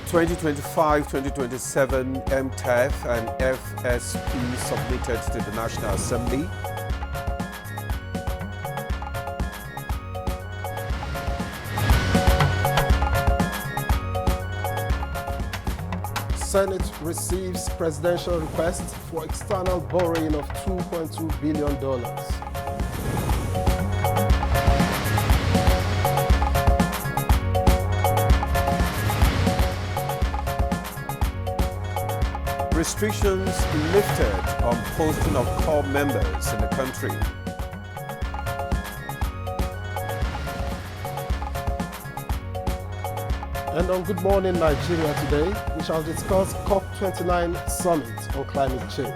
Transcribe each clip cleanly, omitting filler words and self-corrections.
2025-2027 MTEF and FSP submitted to the National Assembly. Senate receives presidential request for external borrowing of $2.2 billion. Restrictions lifted on posting of corps members in the country. And on Good Morning Nigeria today, we shall discuss COP29 Summit on climate change.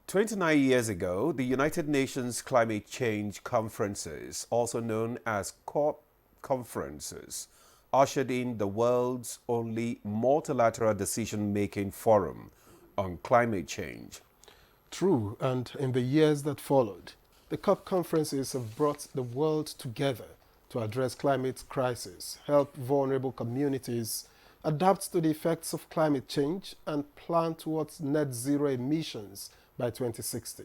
"29 years ago, the United Nations Climate Change Conferences, also known as COP conferences, ushered in the world's only multilateral decision-making forum on climate change. True, and in the years that followed, the COP conferences have brought the world together to address climate crisis, help vulnerable communities adapt to the effects of climate change, and plan towards net zero emissions by 2060.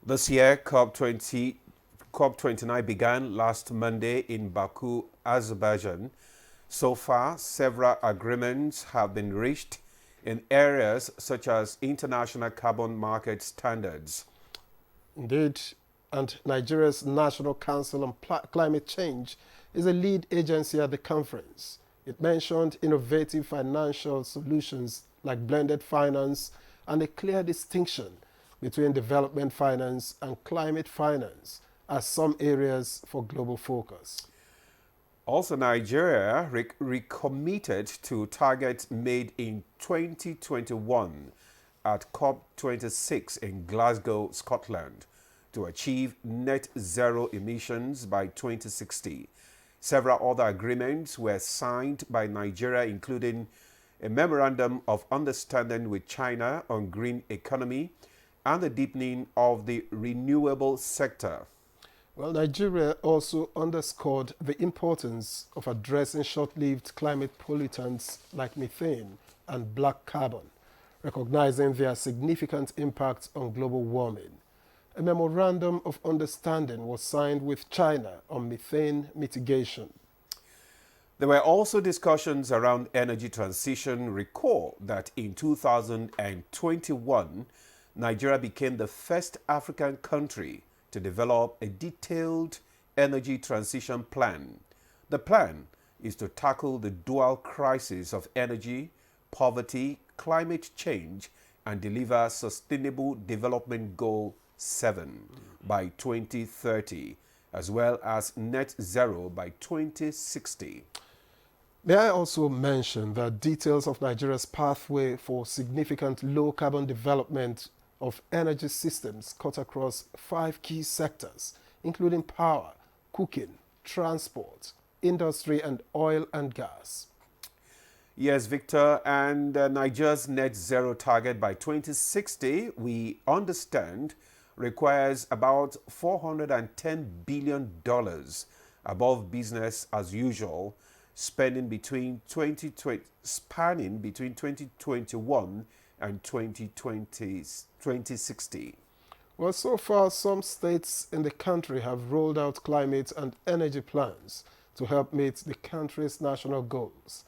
This year, COP29 began last Monday in Baku, Azerbaijan. So far, several agreements have been reached in areas such as international carbon market standards. Indeed, and Nigeria's National Council on Climate Change is a lead agency at the conference. It mentioned innovative financial solutions like blended finance and a clear distinction between development finance and climate finance as some areas for global focus. Also, Nigeria recommitted to targets made in 2021 at COP26 in Glasgow, Scotland, to achieve net zero emissions by 2060. Several other agreements were signed by Nigeria, including a memorandum of understanding with China on green economy and the deepening of the renewable sector. Well, Nigeria also underscored the importance of addressing short-lived climate pollutants like methane and black carbon, recognizing their significant impact on global warming. A memorandum of understanding was signed with China on methane mitigation. There were also discussions around energy transition. Recall that in 2021, Nigeria became the first African country to develop a detailed energy transition plan. The plan is to tackle the dual crisis of energy, poverty, climate change, and deliver Sustainable Development Goal 7 by 2030, as well as net zero by 2060. May I also mention that details of Nigeria's pathway for significant low-carbon development of energy systems cut across 5 key sectors, including power, cooking, transport, industry, and oil and gas. Yes, Victor, and Nigeria's net zero target by 2060, we understand, requires about $410 billion above business as usual, spanning between 2021 and 2060. Well, so far, some states in the country have rolled out climate and energy plans to help meet the country's national goals.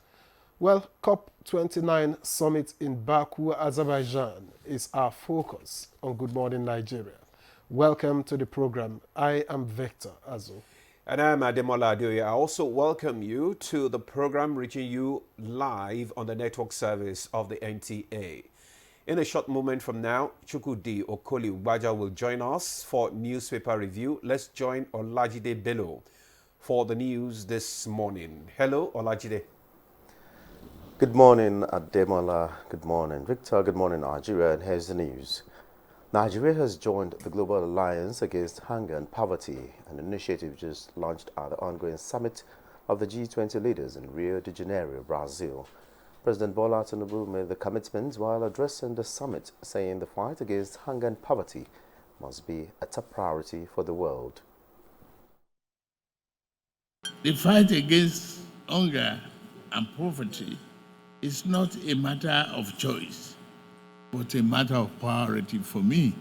Well, COP29 Summit in Baku, Azerbaijan is our focus on Good Morning Nigeria. Welcome to the program. I am Victor Azu. And I'm Ademola Adeoye. I also welcome you to the program reaching you live on the network service of the NTA. In a short moment from now, Chukwudi Okoli Ugbaja will join us for newspaper review. Let's join Olajide Bello for the news this morning. Hello, Olajide. Good morning, Ademola. Good morning, Victor. Good morning, Nigeria. And here's the news. Nigeria has joined the Global Alliance Against Hunger and Poverty, an initiative just launched at the ongoing summit of the G20 leaders in Rio de Janeiro, Brazil. President Bola Tinubu made the commitment while addressing the summit, saying the fight against hunger and poverty must be a top priority for the world. The fight against hunger and poverty is not a matter of choice, but a matter of priority for me.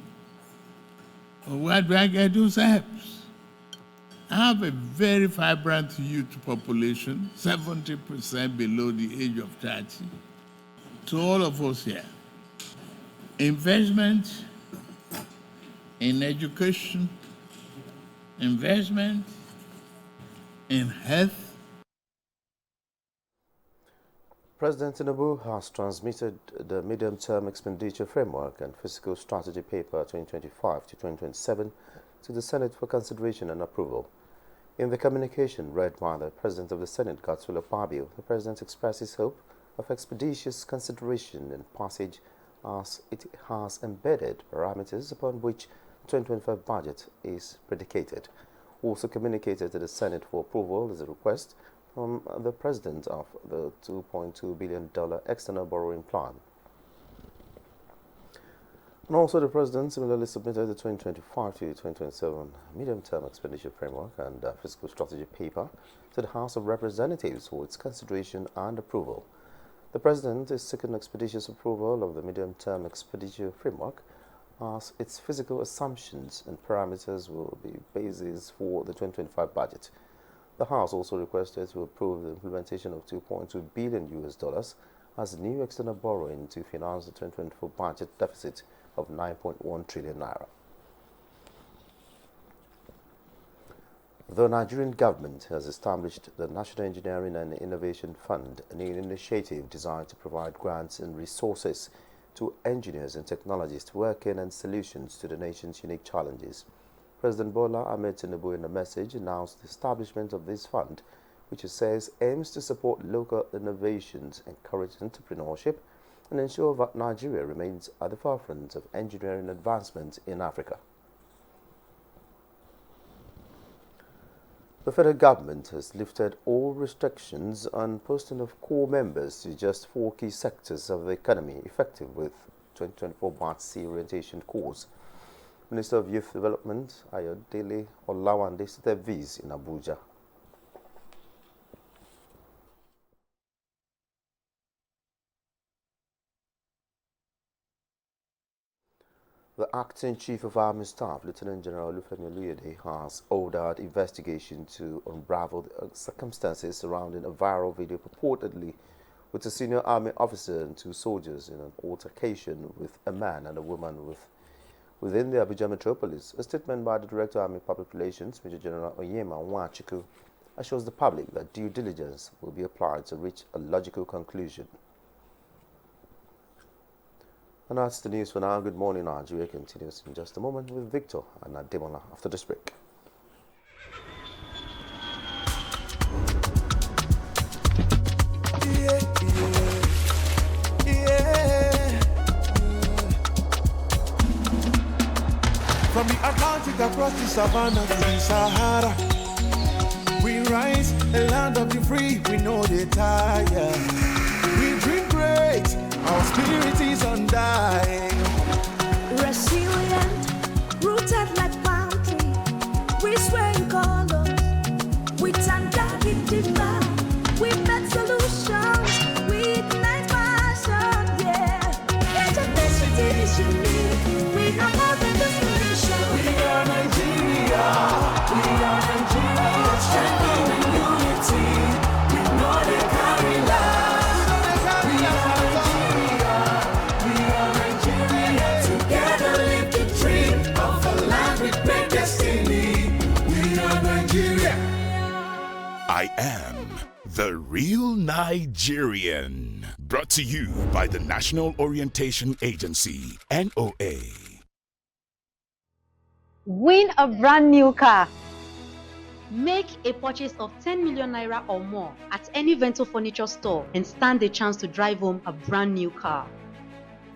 Where do I get those helps? I have a very vibrant youth population, 70% below the age of 30. To all of us here, investment in education, investment in health. President Tinubu has transmitted the Medium-Term Expenditure Framework and Fiscal Strategy Paper 2025 to 2027 to the Senate for consideration and approval. In the communication read by the President of the Senate, Godswill Akpabio, the President expressed his hope of expeditious consideration and passage as it has embedded parameters upon which the 2025 budget is predicated. Also communicated to the Senate for approval is a request from the President of the $2.2 billion external borrowing plan. And also the President similarly submitted the 2025 to 2027 Medium-Term Expenditure Framework and Fiscal Strategy Paper to the House of Representatives for its consideration and approval. The President is seeking expeditious approval of the Medium-Term Expenditure Framework as its physical assumptions and parameters will be basis for the 2025 budget. The House also requested to approve the implementation of $2.2 billion as new external borrowing to finance the 2024 budget deficit of 9.1 trillion naira. The Nigerian government has established the National Engineering and Innovation Fund, a new initiative designed to provide grants and resources to engineers and technologists working on solutions to the nation's unique challenges. President Bola Ahmed Tinubu, in a message, announced the establishment of this fund, which it says aims to support local innovations, encourage entrepreneurship, and ensure that Nigeria remains at the forefront of engineering advancement in Africa. The federal government has lifted all restrictions on posting of core members to just 4 key sectors of the economy, effective with 2024 March C orientation course. Minister of Youth Development, Ayodele Olawande, stated this in Abuja. The Acting Chief of Army Staff, Lieutenant General Olufemi Oluyede, has ordered investigation to unravel the circumstances surrounding a viral video purportedly with a senior army officer and 2 soldiers in an altercation with a man and a woman within the Abuja metropolis. A statement by the Director of Army Public Relations, Major General Onyema Nwachiku, assures the public that due diligence will be applied to reach a logical conclusion. And that's the news for now. Good morning, Nigeria continues in just a moment with Victor and Ademola after this break. From the Atlantic across the savannah to the Sahara, we rise, a land of the free, we know they tire. We dream great, our spirit is undying. Resilient, rooted like palm tree, we sway in colors, we stand up in demand, we make solutions, we ignite passion, yeah. Diversity is unique, we are more than the solution. We are Nigeria, strength and unity, we know they carry life. We are Nigeria, together live the dream of a land with great destiny. We are Nigeria. I am the real Nigerian. Brought to you by the National Orientation Agency, NOA. Win a brand new car. Make a purchase of 10 million naira or more at any Vento Furniture store and stand a chance to drive home a brand new car.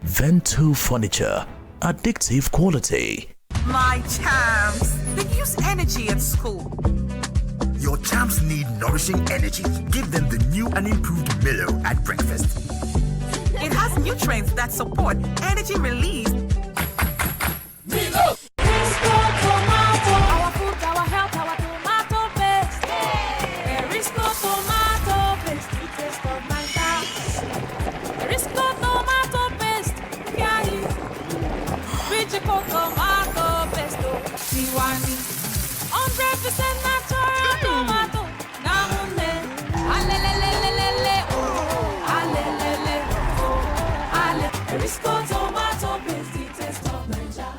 Vento Furniture, addictive quality. My champs, they use energy at school. Your champs need nourishing energy. Give them the new and improved Milo at breakfast. It has nutrients that support energy release. Our food, our health, our tomato paste. There is no tomato paste, the taste of my God. There is no tomato paste, yeah. Rich tomato pesto, Tiwani. 100% natural tomato. Namune, alelelelelele, oh, alelele, oh, ale. There is no tomato paste, the taste of Nigeria.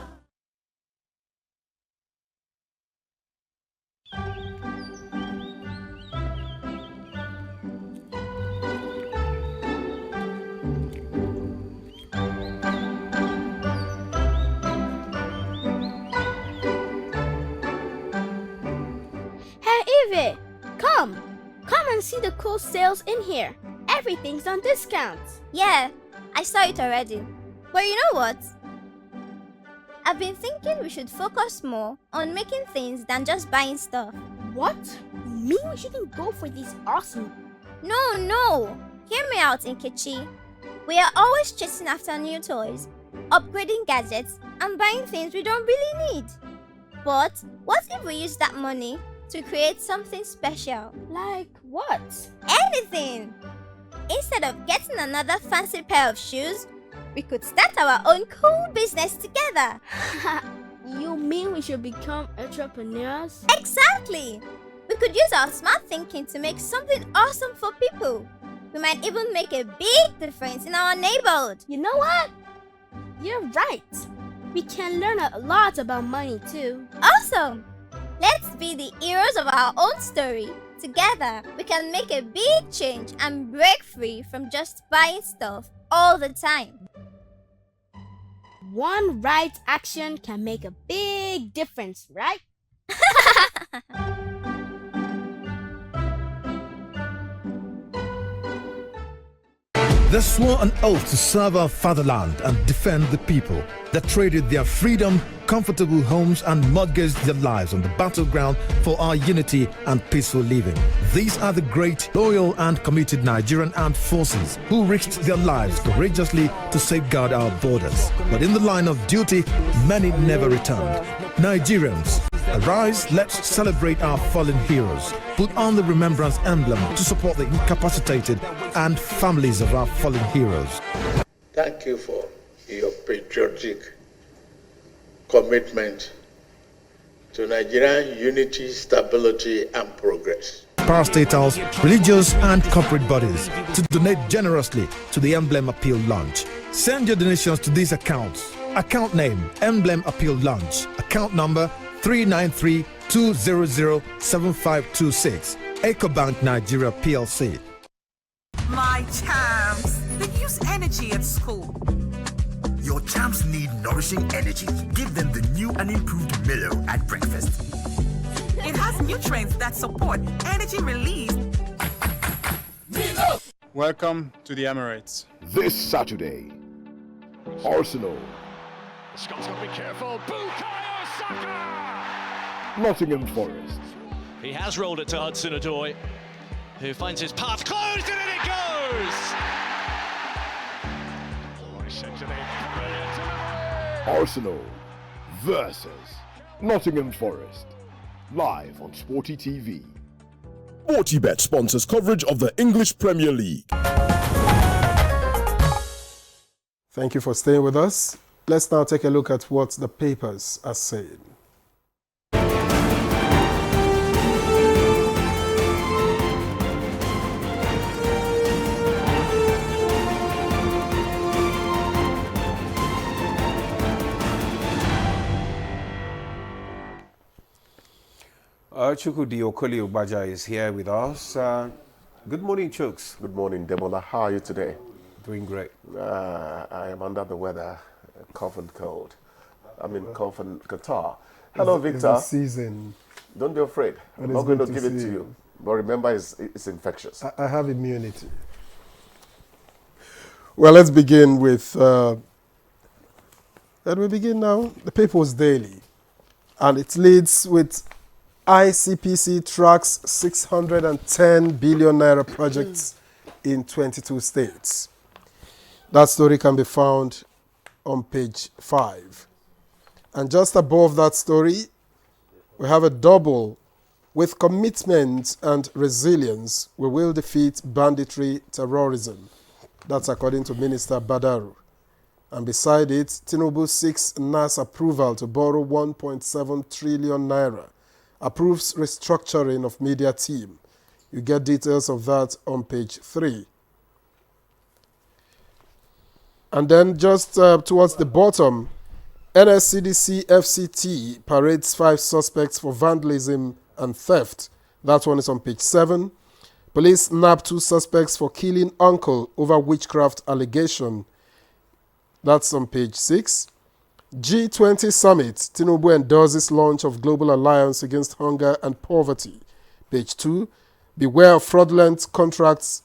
Hey Eve, come and see the cool sales in here. Everything's on discount. Yeah, I saw it already. But you know what? I've been thinking we should focus more on making things than just buying stuff. What? You mean we shouldn't go for these awesome? No. Hear me out, Nkechi. We are always chasing after new toys, upgrading gadgets, and buying things we don't really need. But what if we use that money to create something special? Like what? Anything! Instead of getting another fancy pair of shoes, we could start our own cool business together. You mean we should become entrepreneurs? Exactly! We could use our smart thinking to make something awesome for people. We might even make a big difference in our neighborhood. You know what? You're right. We can learn a lot about money too. Awesome! Let's be the heroes of our own story. Together, we can make a big change and break free from just buying stuff all the time. One right action can make a big difference, right? They swore an oath to serve our fatherland and defend the people. They traded their freedom, comfortable homes, and mortgaged their lives on the battleground for our unity and peaceful living. These are the great, loyal, and committed Nigerian armed forces who risked their lives courageously to safeguard our borders. But in the line of duty, many never returned. Nigerians, arise, let's celebrate our fallen heroes. Put on the remembrance emblem to support the incapacitated and families of our fallen heroes. Thank you for your patriotic commitment to Nigerian unity, stability, and progress. Parastatals, religious and corporate bodies to donate generously to the Emblem Appeal Launch. Send your donations to these accounts. Account name, Emblem Appeal Launch. Account number 393-200-7526. EcoBank Nigeria PLC. My champs, they use energy at school. Your champs need nourishing energy. Give them the new and improved Milo at breakfast. It has nutrients that support energy release. Welcome to the Emirates. This Saturday, Arsenal, Scott's got to be careful. Bukayo Saka! Nottingham Forest. He has rolled it to Hudson-Odoi, who finds his path closed, and in it goes! Arsenal versus Nottingham Forest. Live on Sporty TV. Sportybet sponsors coverage of the English Premier League. Thank you for staying with us. Let's now take a look at what the papers are saying. Chukudi Okoli Obaja is here with us. Good morning, Chooks. Good morning, Demola. How are you today? Doing great. I am under the weather, cough and cold. I'm in cough and Qatar. Hello, Victor. It's the season. Don't be afraid. I'm not going to give it to you. But remember, it's infectious. I have immunity. Well, let's begin with... Let me begin now. The People's Daily. And it leads with ICPC tracks 610 billion naira projects in 22 states. That story can be found on page 5. And just above that story, we have a double. With commitment and resilience, we will defeat banditry terrorism. That's according to Minister Badaru. And beside it, Tinubu seeks NAS approval to borrow 1.7 trillion naira. Approves restructuring of media team. You get details of that on page 3. And then just towards the bottom, NSCDC FCT parades 5 suspects for vandalism and theft. That one is on page 7. Police nab 2 suspects for killing uncle over witchcraft allegation. That's on page 6. G20 Summit, Tinubu endorses launch of Global Alliance Against Hunger and Poverty. Page 2. Beware of fraudulent contracts,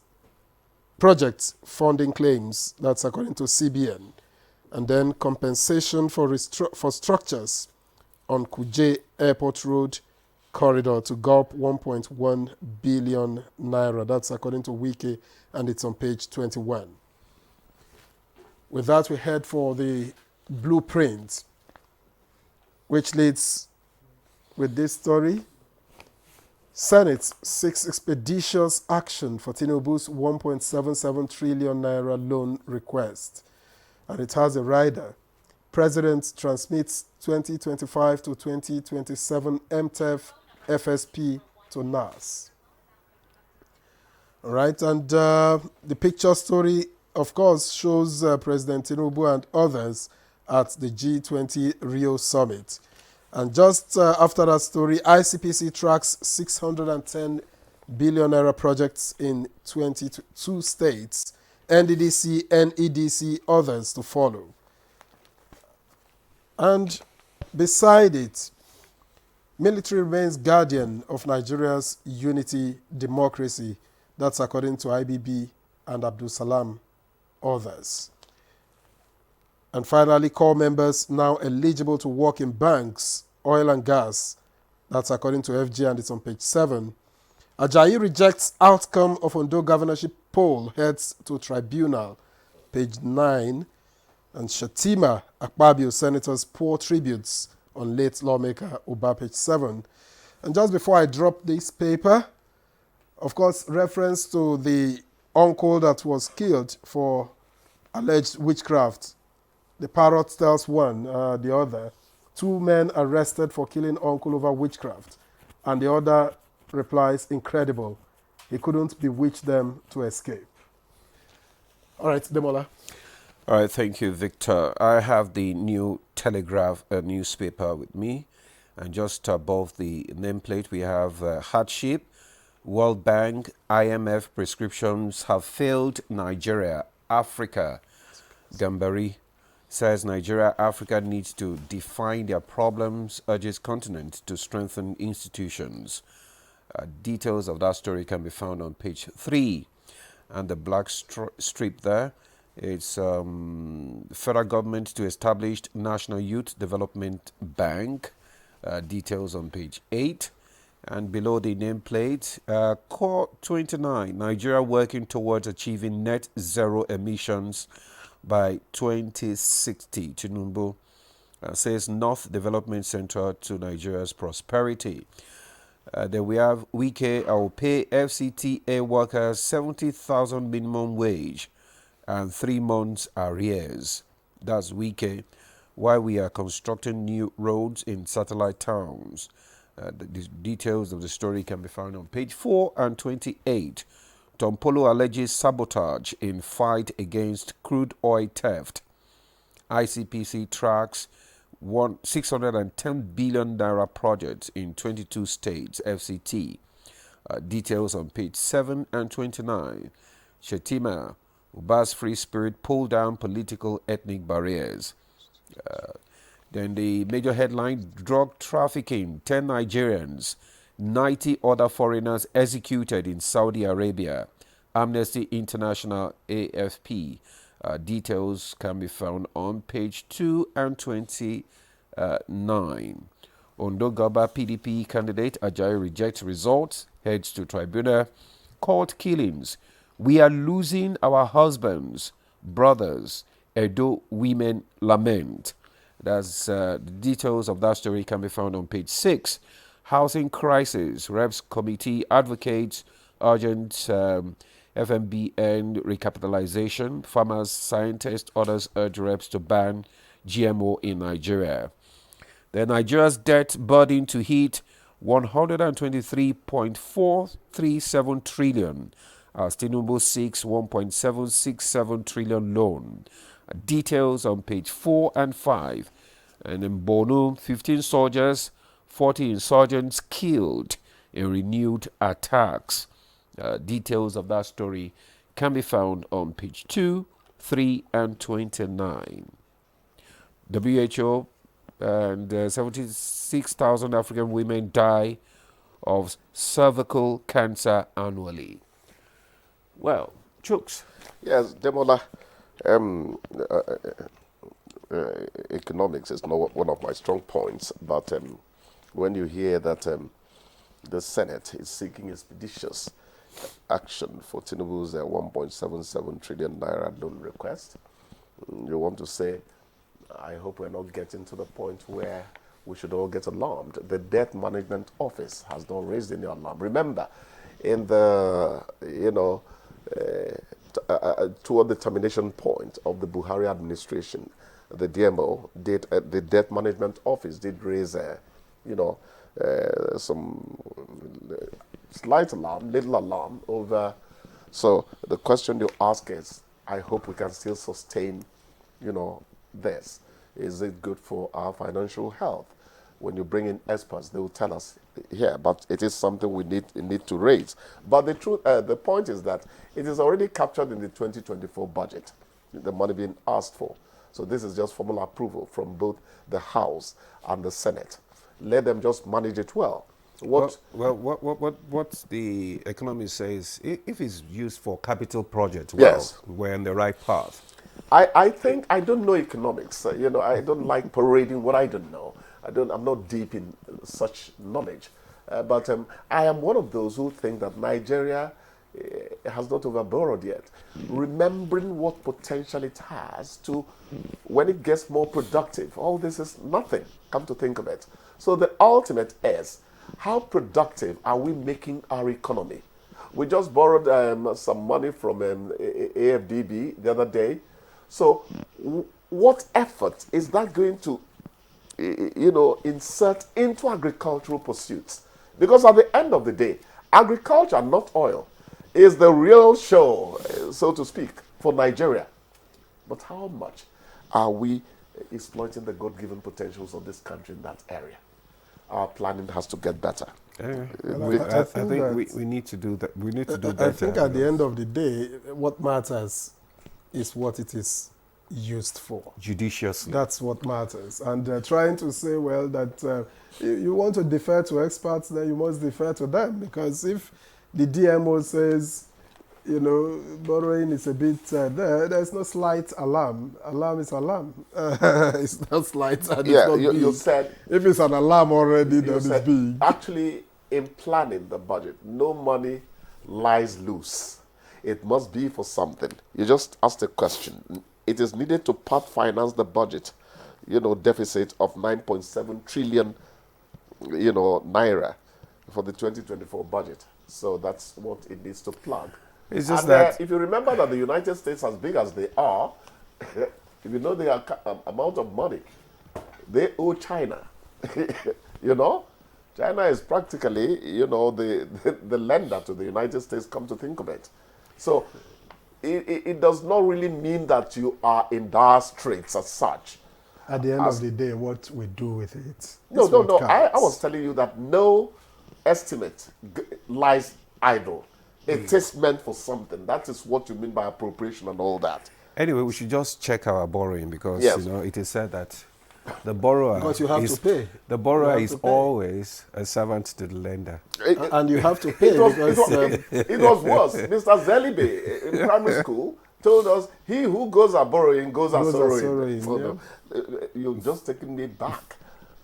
projects funding claims. That's according to CBN. And then compensation for structures on Kuje Airport Road corridor to gulp 1.1 billion naira. That's according to Wiki, and it's on page 21. With that, we head for the blueprint, which leads with this story. Senate seeks expeditious action for Tinubu's 1.77 trillion naira loan request. And it has a rider. President transmits 2025 to 2027 MTEF FSP to NAS. All right, and the picture story, of course, shows President Tinubu and others at the G20 Rio Summit. And just after that story, ICPC tracks 610 billion naira projects in 22 states. NDDC, NEDC, others to follow. And beside it, military remains guardian of Nigeria's unity, democracy. That's according to IBB and Abdul Salam, others. And finally, core members now eligible to work in banks, oil and gas. That's according to FG, and it's on page 7. Ajayi rejects outcome of Ondo governorship poll, heads to tribunal, page 9. And Shatima Akpabio senators pour tributes on late lawmaker Uba, page 7. And just before I drop this paper, of course, reference to the uncle that was killed for alleged witchcraft. The parrot tells one, the other. 2 men arrested for killing uncle over witchcraft. And the other replies, incredible. He couldn't bewitch them to escape. All right, Demola. All right, thank you, Victor. I have the New Telegraph newspaper with me. And just above the nameplate, we have hardship. World Bank, IMF prescriptions have failed Nigeria, Africa. Gambari says Nigeria, Africa needs to define their problems, urges continent to strengthen institutions. Details of that story can be found on page 3. And the black strip there, it's federal government to establish National Youth Development Bank. Details on page 8. And below the nameplate, Core 29, Nigeria working towards achieving net zero emissions by 2060. Tinubu says North Development Center to Nigeria's prosperity. Then we have Wike, I will pay FCTA workers 70,000 minimum wage and 3 months arrears. That's Wike. While we are constructing new roads in satellite towns. The details of the story can be found on page 4 and 28. Tompolo alleges sabotage in fight against crude oil theft. ICPC tracks 610 billion naira projects in 22 states, FCT. Details on page 7 and 29. Shetima, Uba's free spirit, pull down political ethnic barriers. Then the major headline, drug trafficking, 10 Nigerians, 90 other foreigners executed in Saudi Arabia. Amnesty International, AFP. Details can be found on page 2 and 29. Ondo Gaba PDP candidate Ajayi rejects results, heads to tribunal. Court killings. We are losing our husbands. brothers, Edo women lament. That's the details of that story can be found on page 6. Housing crisis. Reps committee advocates urgent FMBN recapitalization. Farmers, scientists, others urge reps to ban GMO in Nigeria. Nigeria's debt burden to hit 123.437 trillion as Tinubu seeks 1.767 trillion loan. Details on page 4 and 5. And in Borno, 15 soldiers, 40 insurgents killed in renewed attacks. Details of that story can be found on page 2, 3, and 29. WHO and 76,000 African women die of cervical cancer annually. Well, Chooks. Yes, Demola, economics is not one of my strong points, but when you hear that the Senate is seeking expeditious action for Tinubu's 1.77 trillion naira loan request, you want to say, I hope we're not getting to the point where we should all get alarmed. The Debt Management Office has not raised any alarm. Remember, in the, toward the termination point of the Buhari administration, the DMO did, the Debt Management Office did raise, some slight alarm, little alarm over. So the question you ask is, I hope we can still sustain, this. Is it good for our financial health? When you bring in experts, they will tell us here, but it is something we need to raise. But the truth, the point is that it is already captured in the 2024 budget, the money being asked for. So this is just formal approval from both the House and the Senate. Let them just manage it well. What the economist says, if it's used for capital projects, yes, we're on the right path. I think, I don't know economics. I don't like parading what I don't know. I'm not deep in such knowledge. But I am one of those who think that Nigeria has not overborrowed yet. Remembering what potential it has to, when it gets more productive, all this is nothing, come to think of it. So the ultimate is, how productive are we making our economy? We just borrowed some money from AFDB the other day. So what effort is that going to, insert into agricultural pursuits? Because at the end of the day, agriculture, not oil, is the real show, so to speak, for Nigeria. But how much are we exploiting the God-given potentials of this country in that area? Our planning has to get better. I think we need to do that. We need to do better. I think at the end of the day, what matters is what it is used for. Judiciously. That's what matters. And trying to say, well, that you want to defer to experts, then you must defer to them. Because if the DMO says, borrowing is a bit there's no slight alarm. Alarm is alarm. It's not slight. And yeah, it's not you said. If it's an alarm already, then it's big. Actually, in planning the budget, no money lies loose. It must be for something. You just asked a question. It is needed to part finance the budget, deficit of 9.7 trillion, naira for the 2024 budget. So that's what it needs to plug. It's just and, that if you remember that the United States, as big as they are, if you know the amount of money they owe China, China is practically, the lender to the United States, come to think of it. So it does not really mean that you are in dire straits as such. At the end of the day, what we do with it. No. I was telling you that no estimate lies idle. It is meant for something. That is what you mean by appropriation and all that. Anyway, we should just check our borrowing because yes, it is said that the borrower because you have to pay. The borrower is always a servant to the lender. And you have to pay. It was worse. Mr. Zelibe in primary school told us, he who goes a borrowing goes a sorrowing. You've just taken me back.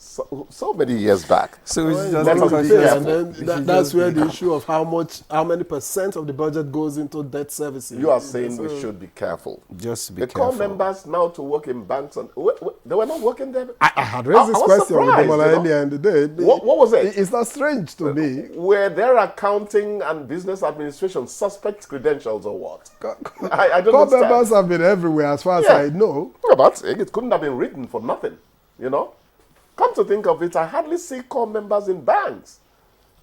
so many years back. So it's just let us be careful. And then that's where the issue of how many percent of the budget goes into debt servicing. You are saying we should be careful. Just be they careful. call members now to work in banks, and they were not working there. I had raised this question with Demola earlier in the day. What was it? It's not strange to me. Were their accounting and business administration suspect credentials or what? I don't understand. Members have been everywhere as far as I know. Yeah, but it couldn't have been written for nothing, you know? Come to think of it, I hardly see core members in banks.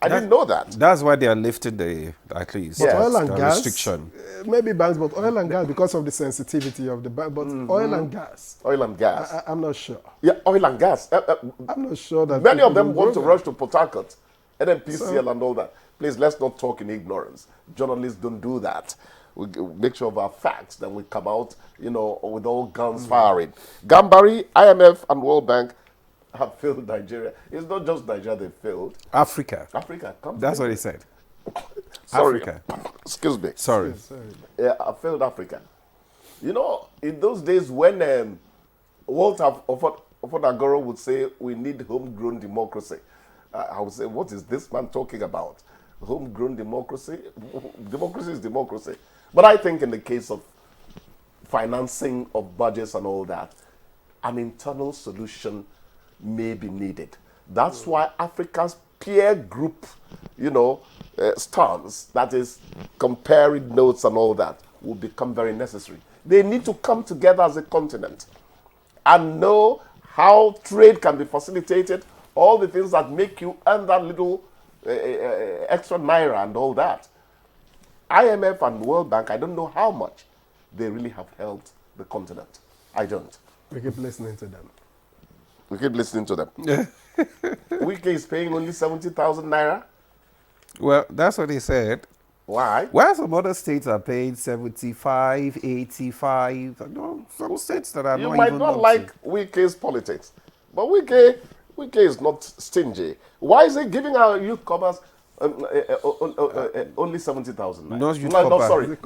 I didn't know that. That's why they are lifting the, at least, but oil and gas, restriction. Maybe banks, but oil and gas, because of the sensitivity of the bank, but oil and gas. Oil and gas. I'm not sure. Yeah, oil and gas. I'm not sure that many of them want to rush to Port Harcourt, NNPCL and all that. Please, let's not talk in ignorance. Journalists don't do that. We make sure of our facts, then we come out, you know, with all guns firing. Gambari, IMF, and World Bank have failed Nigeria. It's not just Nigeria they failed. Africa. Africa. That's what he said. Sorry. Africa. Excuse me. Sorry. Yeah, I failed Africa. You know, in those days when Walter Agoro would say we need homegrown democracy, I would say, what is this man talking about? Homegrown democracy? Democracy is democracy. But I think in the case of financing of budgets and all that, an internal solution may be needed. That's why Africa's peer group, you know, stance, that is comparing notes and all that, will become very necessary. They need to come together as a continent and know how trade can be facilitated, all the things that make you earn that little extra naira and all that. IMF and World Bank, I don't know how much they really have helped the continent. I don't. We keep listening to them. We keep listening to them. Wike is paying only 70,000 naira. Well, that's what he said. Why? Well, some other states are paying 75, 85. You know, some states that are you not might even not like Wike's politics, but Wike is not stingy. Why is he giving our youth corpers only 70,000? No,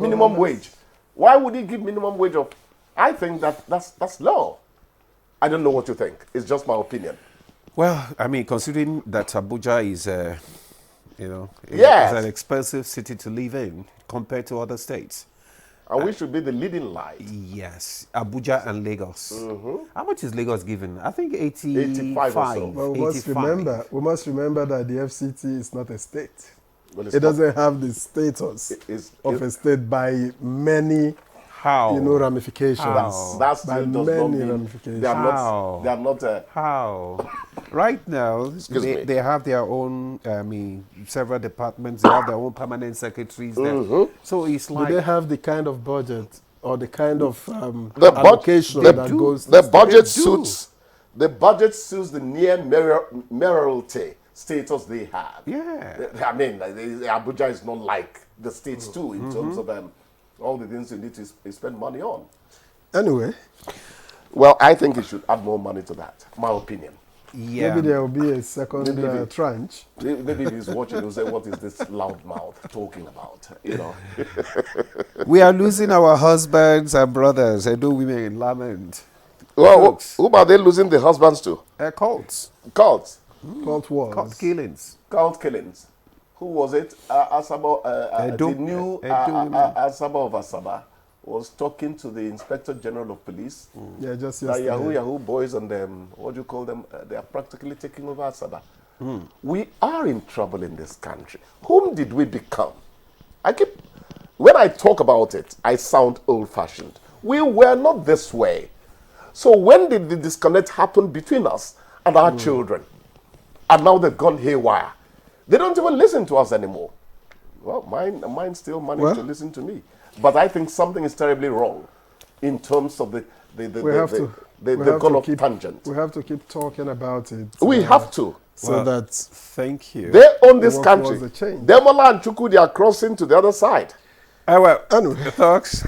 minimum wage. Why would he give minimum wage of? I think that's low. I don't know what you think. It's just my opinion. Well, I mean, considering that Abuja is, you know, is an expensive city to live in compared to other states. And we should be the leading light. Yes, Abuja and Lagos. How much is Lagos given? I think 85 or so. Well, we must remember that the FCT is not a state. Well, it doesn't have the status of a state by many ramifications. That's by many ramifications. They are not. How? Right now, they have their own, several departments. They have their own permanent secretaries. So it's like... Do they have the kind of budget or the kind of allocation that goes... The budget suits the near mayoralty status they have. Yeah. I mean, Abuja is not like the states too in terms of all the things you need to spend money on. Anyway. Well, I think it should add more money to that, my opinion. Yeah. Maybe there will be a second tranche. Maybe if he's watching, he'll say, what is this loudmouth talking about? You know. We are losing our husbands and brothers. I do women in lament. Well, who are they losing the husbands to? Cults. Cults. Cult wars. Cult killings. Cult killings. Who was it? Asaba, the new Asaba of Asaba was talking to the Inspector General of Police. Yeah, just yesterday. Yahoo boys and what do you call them? They are practically taking over Asaba. We are in trouble in this country. Whom did we become? When I talk about it, I sound old-fashioned. We were not this way. So when did the disconnect happen between us and our children? And now they've gone haywire. They don't even listen to us anymore. Well, mine still manage to listen to me. But I think something is terribly wrong in terms of the tangent. We have to keep talking about it. We have to. So that thank you. They own this country. Demola and Chukudi are crossing to the other side. Well, anyway, folks.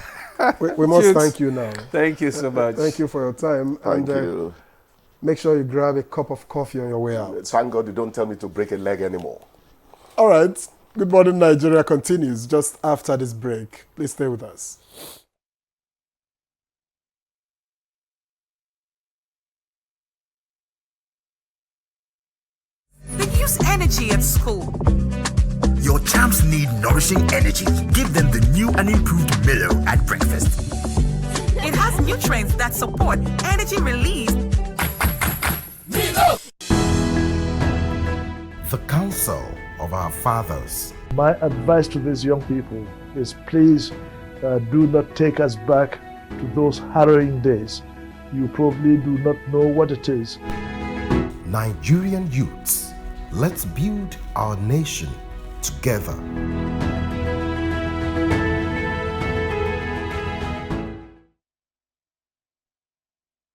we must thank you now. Thank you so much. Thank you for your time. Thank you. Make sure you grab a cup of coffee on your way out. Thank God you don't tell me to break a leg anymore. All right. Good Morning Nigeria continues just after this break. Please stay with us. use energy at school. Your champs need nourishing energy. Give them the new and improved Milo at breakfast. It has nutrients that support energy release. The counsel of our fathers. My advice to these young people is please do not take us back to those harrowing days. You probably do not know what it is. Nigerian youths, let's build our nation together.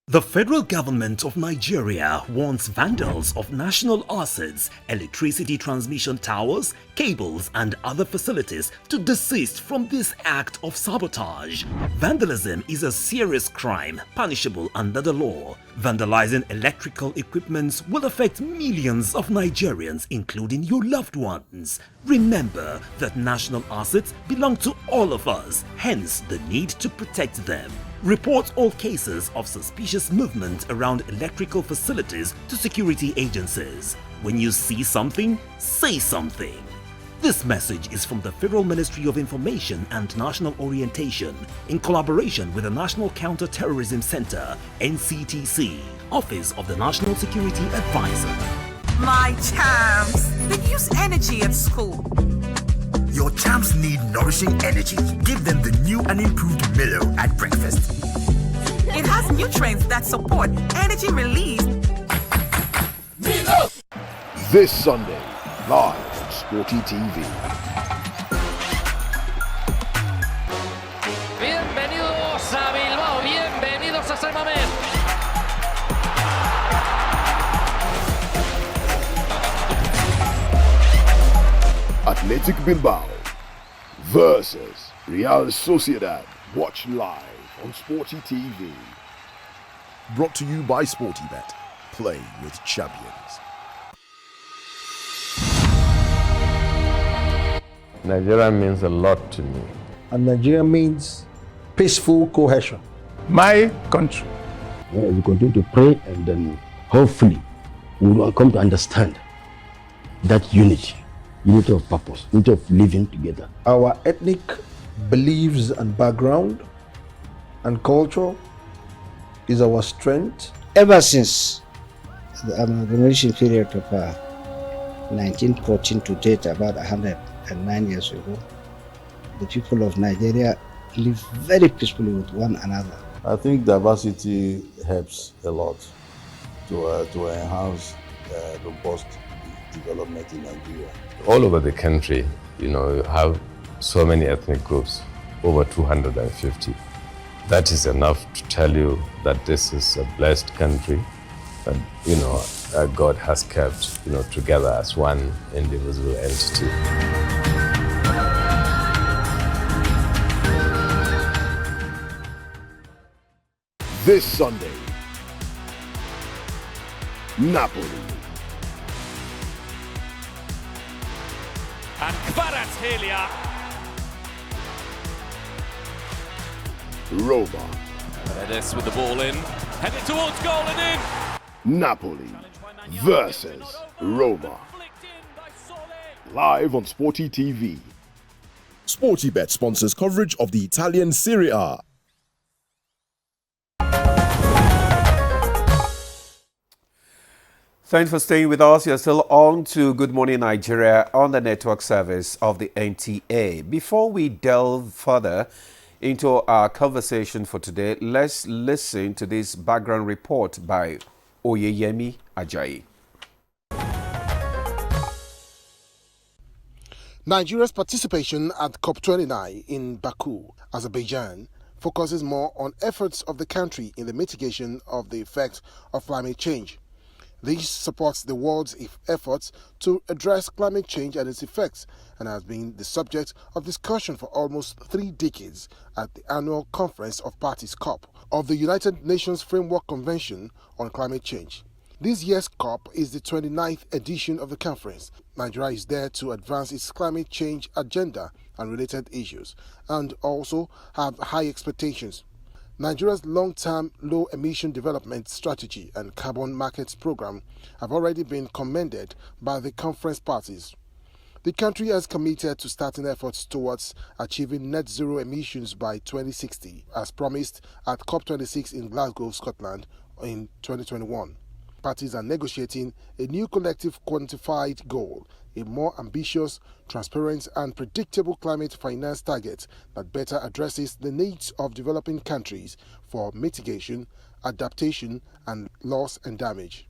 The federal government of Nigeria warns vandals of national assets, electricity transmission towers, cables and other facilities to desist from this act of sabotage. Vandalism is a serious crime punishable under the law. Vandalizing electrical equipment will affect millions of Nigerians, including your loved ones. Remember that national assets belong to all of us, hence the need to protect them. Report all cases of suspicious movement around electrical facilities to security agencies. When you see something, say something. This message is from the Federal Ministry of Information and National Orientation in collaboration with the National Counter-Terrorism Center, NCTC, Office of the National Security Advisor. My champs, they use energy at school. Your champs need nourishing energy. Give them the new and improved Milo at breakfast. It has nutrients that support energy release. This Sunday, live on Sporty TV. Bienvenidos a Bilbao, bienvenidos a San Mamés. Athletic Bilbao versus Real Sociedad. Watch live on Sporty TV. Brought to you by SportyBet. Play with champions. Nigeria means a lot to me. And Nigeria means peaceful cohesion. My country. We continue to pray, and then hopefully we will come to understand that unity of purpose, unity of living together. Our ethnic beliefs and background and culture is our strength. Ever since the amalgamation period of 1914 to date, about 109 years ago, the people of Nigeria live very peacefully with one another. I think diversity helps a lot to enhance robust development in Nigeria. All over the country, you have so many ethnic groups, over 250. That is enough to tell you that this is a blessed country that, God has kept, together as one individual entity. This Sunday, Napoli. And Kvaratskhelia. Roma. Paredes with the ball in, headed towards goal and in. Napoli versus Roma. Live on Sporty TV. SportyBet sponsors coverage of the Italian Serie A. Thanks for staying with us. You're still on to Good Morning Nigeria on the network service of the NTA. Before we delve further into our conversation for today, let's listen to this background report by Oyeyemi Ajayi. Nigeria's participation at COP29 in Baku, Azerbaijan, focuses more on efforts of the country in the mitigation of the effects of climate change. This supports the world's efforts to address climate change and its effects, and has been the subject of discussion for almost 3 decades at the annual Conference of Parties COP of the United Nations Framework Convention on Climate Change. This year's COP is the 29th edition of the conference. Nigeria is there to advance its climate change agenda and related issues, and also have high expectations. Nigeria's long-term low-emission development strategy and carbon markets program have already been commended by the conference parties. The country has committed to starting efforts towards achieving net zero emissions by 2060, as promised at COP26 in Glasgow, Scotland in 2021. Parties are negotiating a new collective quantified goal, a more ambitious, transparent and predictable climate finance target that better addresses the needs of developing countries for mitigation, adaptation and loss and damage.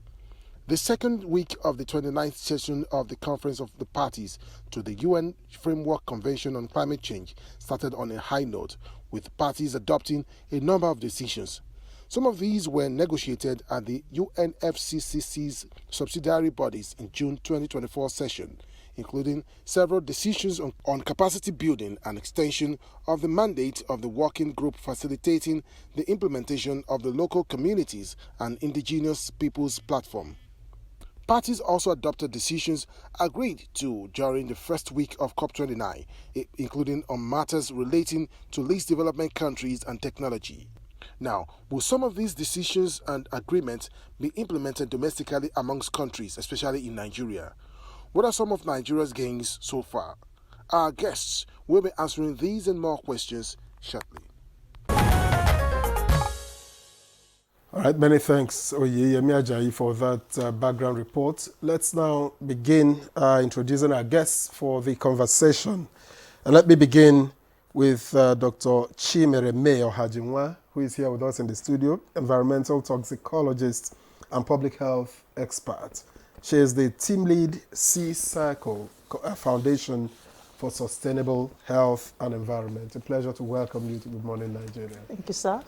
The second week of the 29th session of the Conference of the Parties to the UN Framework Convention on Climate Change started on a high note, with parties adopting a number of decisions. Some of these were negotiated at the UNFCCC's subsidiary bodies in June 2024 session, including several decisions on capacity building and extension of the mandate of the working group facilitating the implementation of the local communities and indigenous peoples platform. Parties also adopted decisions agreed to during the first week of COP29, including on matters relating to least development countries and technology. Now, will some of these decisions and agreements be implemented domestically amongst countries, especially in Nigeria? What are some of Nigeria's gains so far? Our guests will be answering these and more questions shortly. All right, many thanks, Oyeyemi Ajayi, for that background report. Let's now begin introducing our guests for the conversation. And let me begin with Dr. Chimereme Ohajinwa, who is here with us in the studio, environmental toxicologist and public health expert. She is the team lead C-Circle Foundation for Sustainable Health and Environment. A pleasure to welcome you to Good Morning Nigeria. Thank you, sir.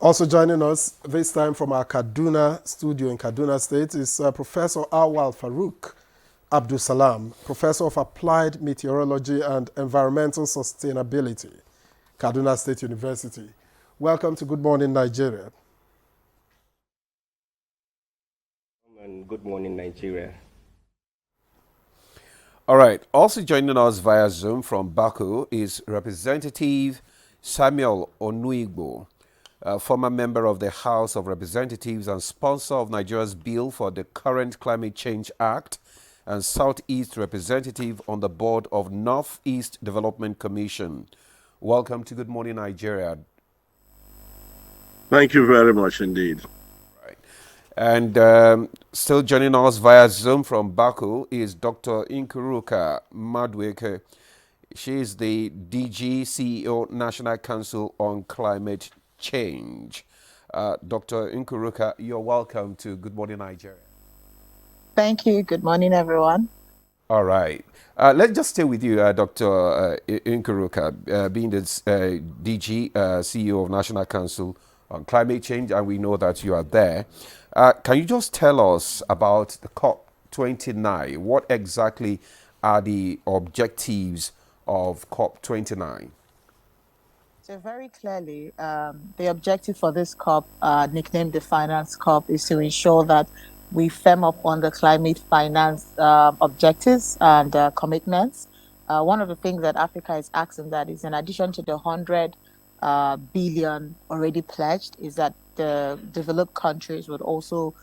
Also joining us this time from our Kaduna studio in Kaduna State is Professor Awal Farouk Abdul Salam, Professor of Applied Meteorology and Environmental Sustainability, Kaduna State University. Welcome to Good Morning Nigeria. And Good Morning Nigeria. All right. Also joining us via Zoom from Baku is Representative Samuel Onuigbo, former member of the House of Representatives and sponsor of Nigeria's bill for the current Climate Change Act, and Southeast representative on the board of Northeast Development Commission. Welcome to Good Morning Nigeria. Thank you very much indeed. Right. And still joining us via Zoom from Baku is Dr. Nkuruka Madweke. She is the DG CEO, National Council on Climate Change. Dr. Nkuruka, you're welcome to Good Morning Nigeria. Thank you. Good morning, everyone. All right. Let's just stay with you, Dr. Nkuruka, being the DG CEO of National Council on Climate Change, and we know that you are there. Can you just tell us about the COP29? What exactly are the objectives of COP29? So very clearly, the objective for this COP, nicknamed the Finance COP, is to ensure that we firm up on the climate finance objectives and commitments. One of the things that Africa is asking that is, in addition to the 100 billion already pledged, is that the developed countries would also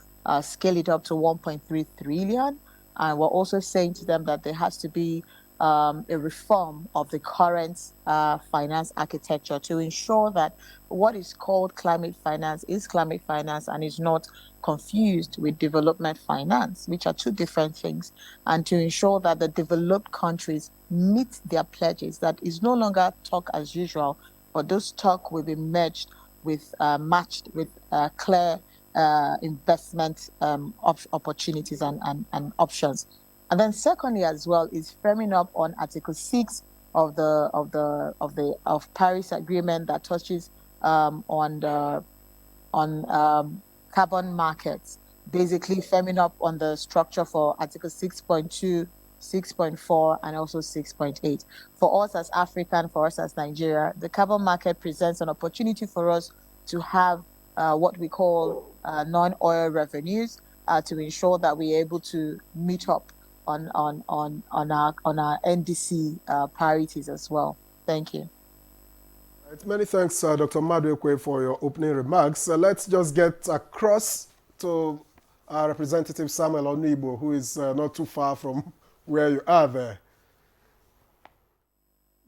scale it up to 1.3 trillion. And we're also saying to them that there has to be a reform of the current finance architecture to ensure that what is called climate finance is climate finance and is not confused with development finance, which are two different things, and to ensure that the developed countries meet their pledges, that is no longer talk as usual, but those talk will be matched with clear investment opportunities and options. And then secondly as well is firming up on Article 6 of Paris Agreement that touches on carbon markets, basically firming up on the structure for Article 6.2, 6.4, and also 6.8. For us as African, for us as Nigeria, the carbon market presents an opportunity for us to have what we call non-oil revenues to ensure that we're able to meet up on our NDC priorities as well. Thank you. Many thanks, Dr. Maduekwe, for your opening remarks. Let's just get across to our Representative Samuel Onibo, who is not too far from where you are there.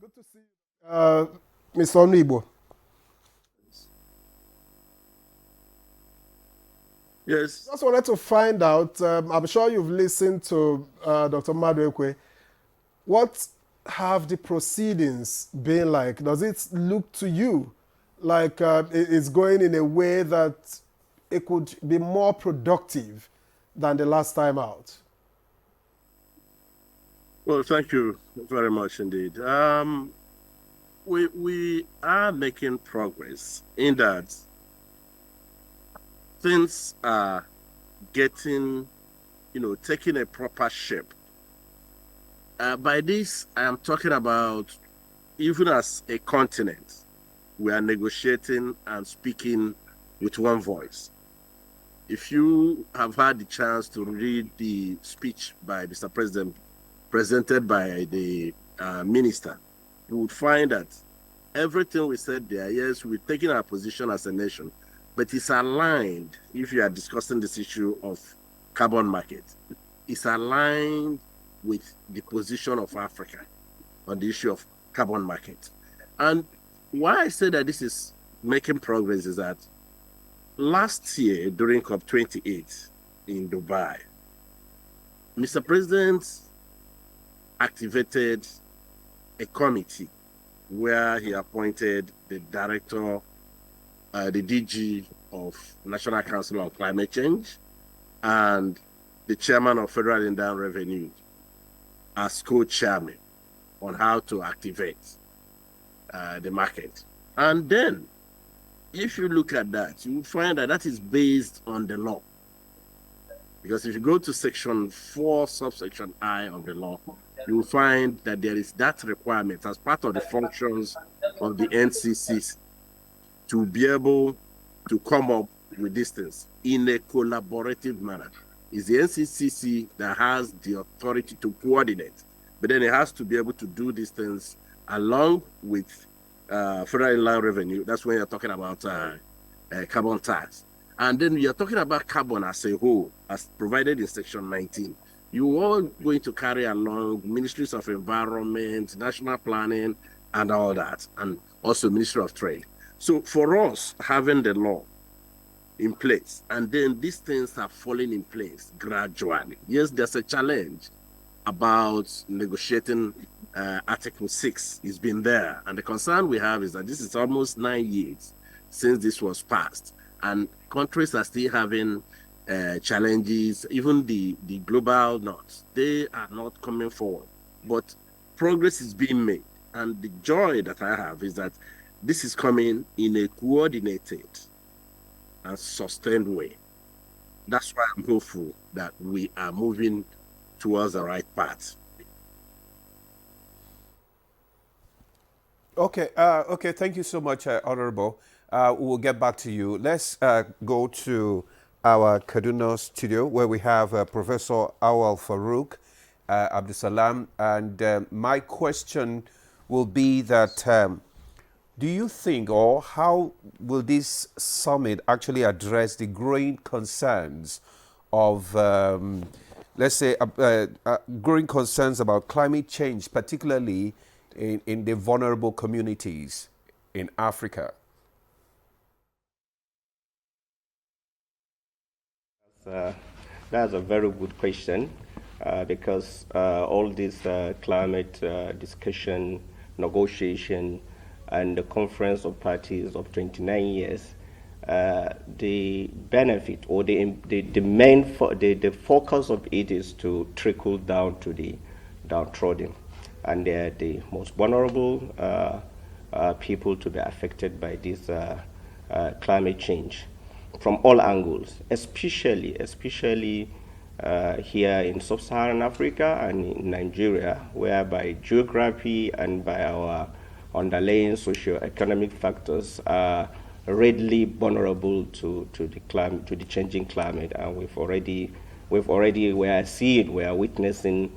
Good to see you. Mr. Onibo. Yes. Just wanted to find out, I'm sure you've listened to Dr. Maduekwe. What have the proceedings been like? Does it look to you like it's going in a way that it could be more productive than the last time out? Well, thank you very much indeed. We are making progress in that things are getting, taking a proper shape. By this, I am talking about even as a continent, we are negotiating and speaking with one voice. If you have had the chance to read the speech by Mr. President presented by the minister, you would find that everything we said there, yes, we're taking our position as a nation, but it's aligned, if you are discussing this issue of carbon market, it's aligned with the position of Africa on the issue of carbon market. And why I say that this is making progress is that last year during COP28 in Dubai, Mr. President activated a committee where he appointed the director, the DG of National Council on Climate Change, and the chairman of Federal Inland Revenue as co-chairman on how to activate the market. And then, if you look at that, you will find that that is based on the law. Because if you go to section 4, subsection I of the law, you will find that there is that requirement as part of the functions of the NCCC to be able to come up with these things in a collaborative manner. It's the NCCC that has the authority to coordinate, but then it has to be able to do these things along with Federal Inland Revenue. That's when you're talking about carbon tax. And then you're talking about carbon as a whole, as provided in section 19. You are going to carry along Ministries of Environment, National Planning, and all that, and also Ministry of Trade. So for us, having the law in place, and then these things are falling in place gradually. Yes, there's a challenge about negotiating Article 6. It's been there, and the concern we have is that this is almost 9 years since this was passed, and countries are still having challenges. Even the global north, they are not coming forward, but progress is being made, and the joy that I have is that this is coming in a coordinated and sustained way. That's why I'm hopeful that we are moving towards the right path. Okay, okay. Thank you so much, Honorable. We'll get back to you. Let's go to our Kaduna studio where we have Professor Awal Farouk Abdusalam, and my question will be that do you think, or how will this summit actually address the growing concerns of, let's say, growing concerns about climate change, particularly in the vulnerable communities in Africa? That's a very good question because all this climate discussion, negotiation, and the conference of parties of 29 years, the benefit or the main the focus of it is to trickle down to the downtrodden, and they're the most vulnerable people to be affected by this climate change from all angles, especially here in sub-Saharan Africa and in Nigeria, where by geography and by our underlying socio-economic factors are readily vulnerable to the climate, to the changing climate, and we are witnessing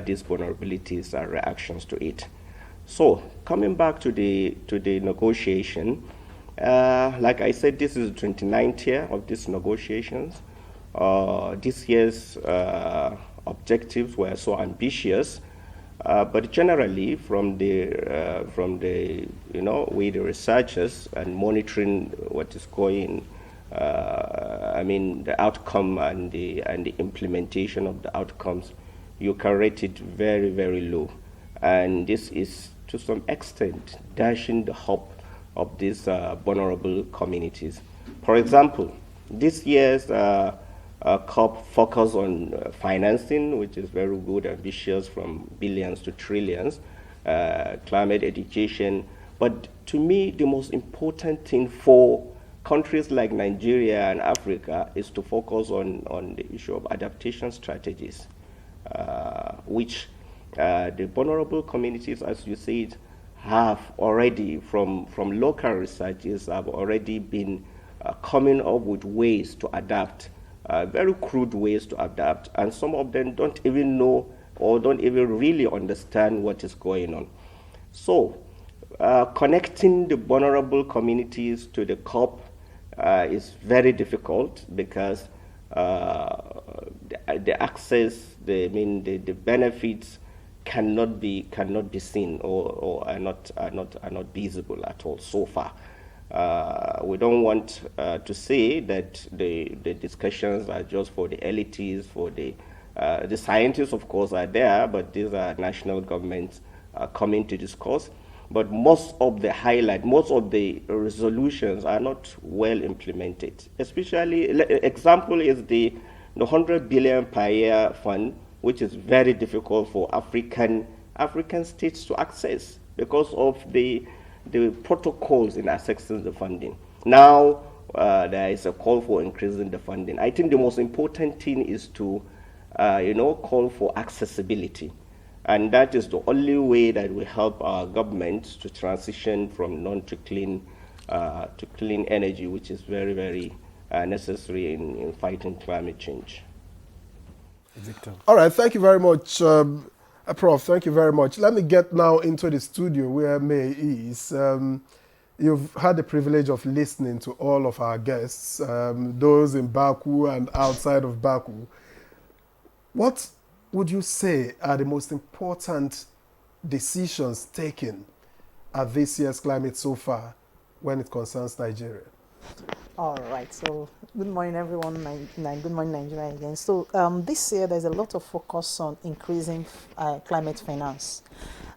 these vulnerabilities and reactions to it. So coming back to the negotiation, like I said, this is the 29th year of these negotiations. This year's objectives were so ambitious, but generally, from the with the researchers and monitoring what is going, I mean the outcome and the implementation of the outcomes, you can rate it very, very low, and this is to some extent dashing the hope of these vulnerable communities. For example, this year's COP focus on financing, which is very good, ambitious, from billions to trillions, climate education. But to me, the most important thing for countries like Nigeria and Africa is to focus on the issue of adaptation strategies, which the vulnerable communities, as you said, have already, from local researchers, have already been coming up with ways to adapt, very crude ways to adapt, and some of them don't even know or don't even really understand what is going on. So, connecting the vulnerable communities to the COP is very difficult because the access, the benefits cannot be seen or are not visible at all so far. We don't want to say that the discussions are just for the elites, for the scientists, of course, are there, but these are national governments coming to discuss. But most of the most of the resolutions are not well implemented. Especially, example is the 100 billion per year fund, which is very difficult for African states to access because of the protocols in accessing the funding. Now there is a call for increasing the funding. I think the most important thing is to call for accessibility. And that is the only way that will help our government to transition from non to clean energy, which is very, very necessary in fighting climate change. Victor. All right, thank you very much, Prof. Thank you very much. Let me get now into the studio where May is. You've had the privilege of listening to all of our guests, those in Baku and outside of Baku. What would you say are the most important decisions taken at this year's climate so far when it concerns Nigeria? All right, so good morning, everyone. Good morning, Nigeria again. So this year, there's a lot of focus on increasing climate finance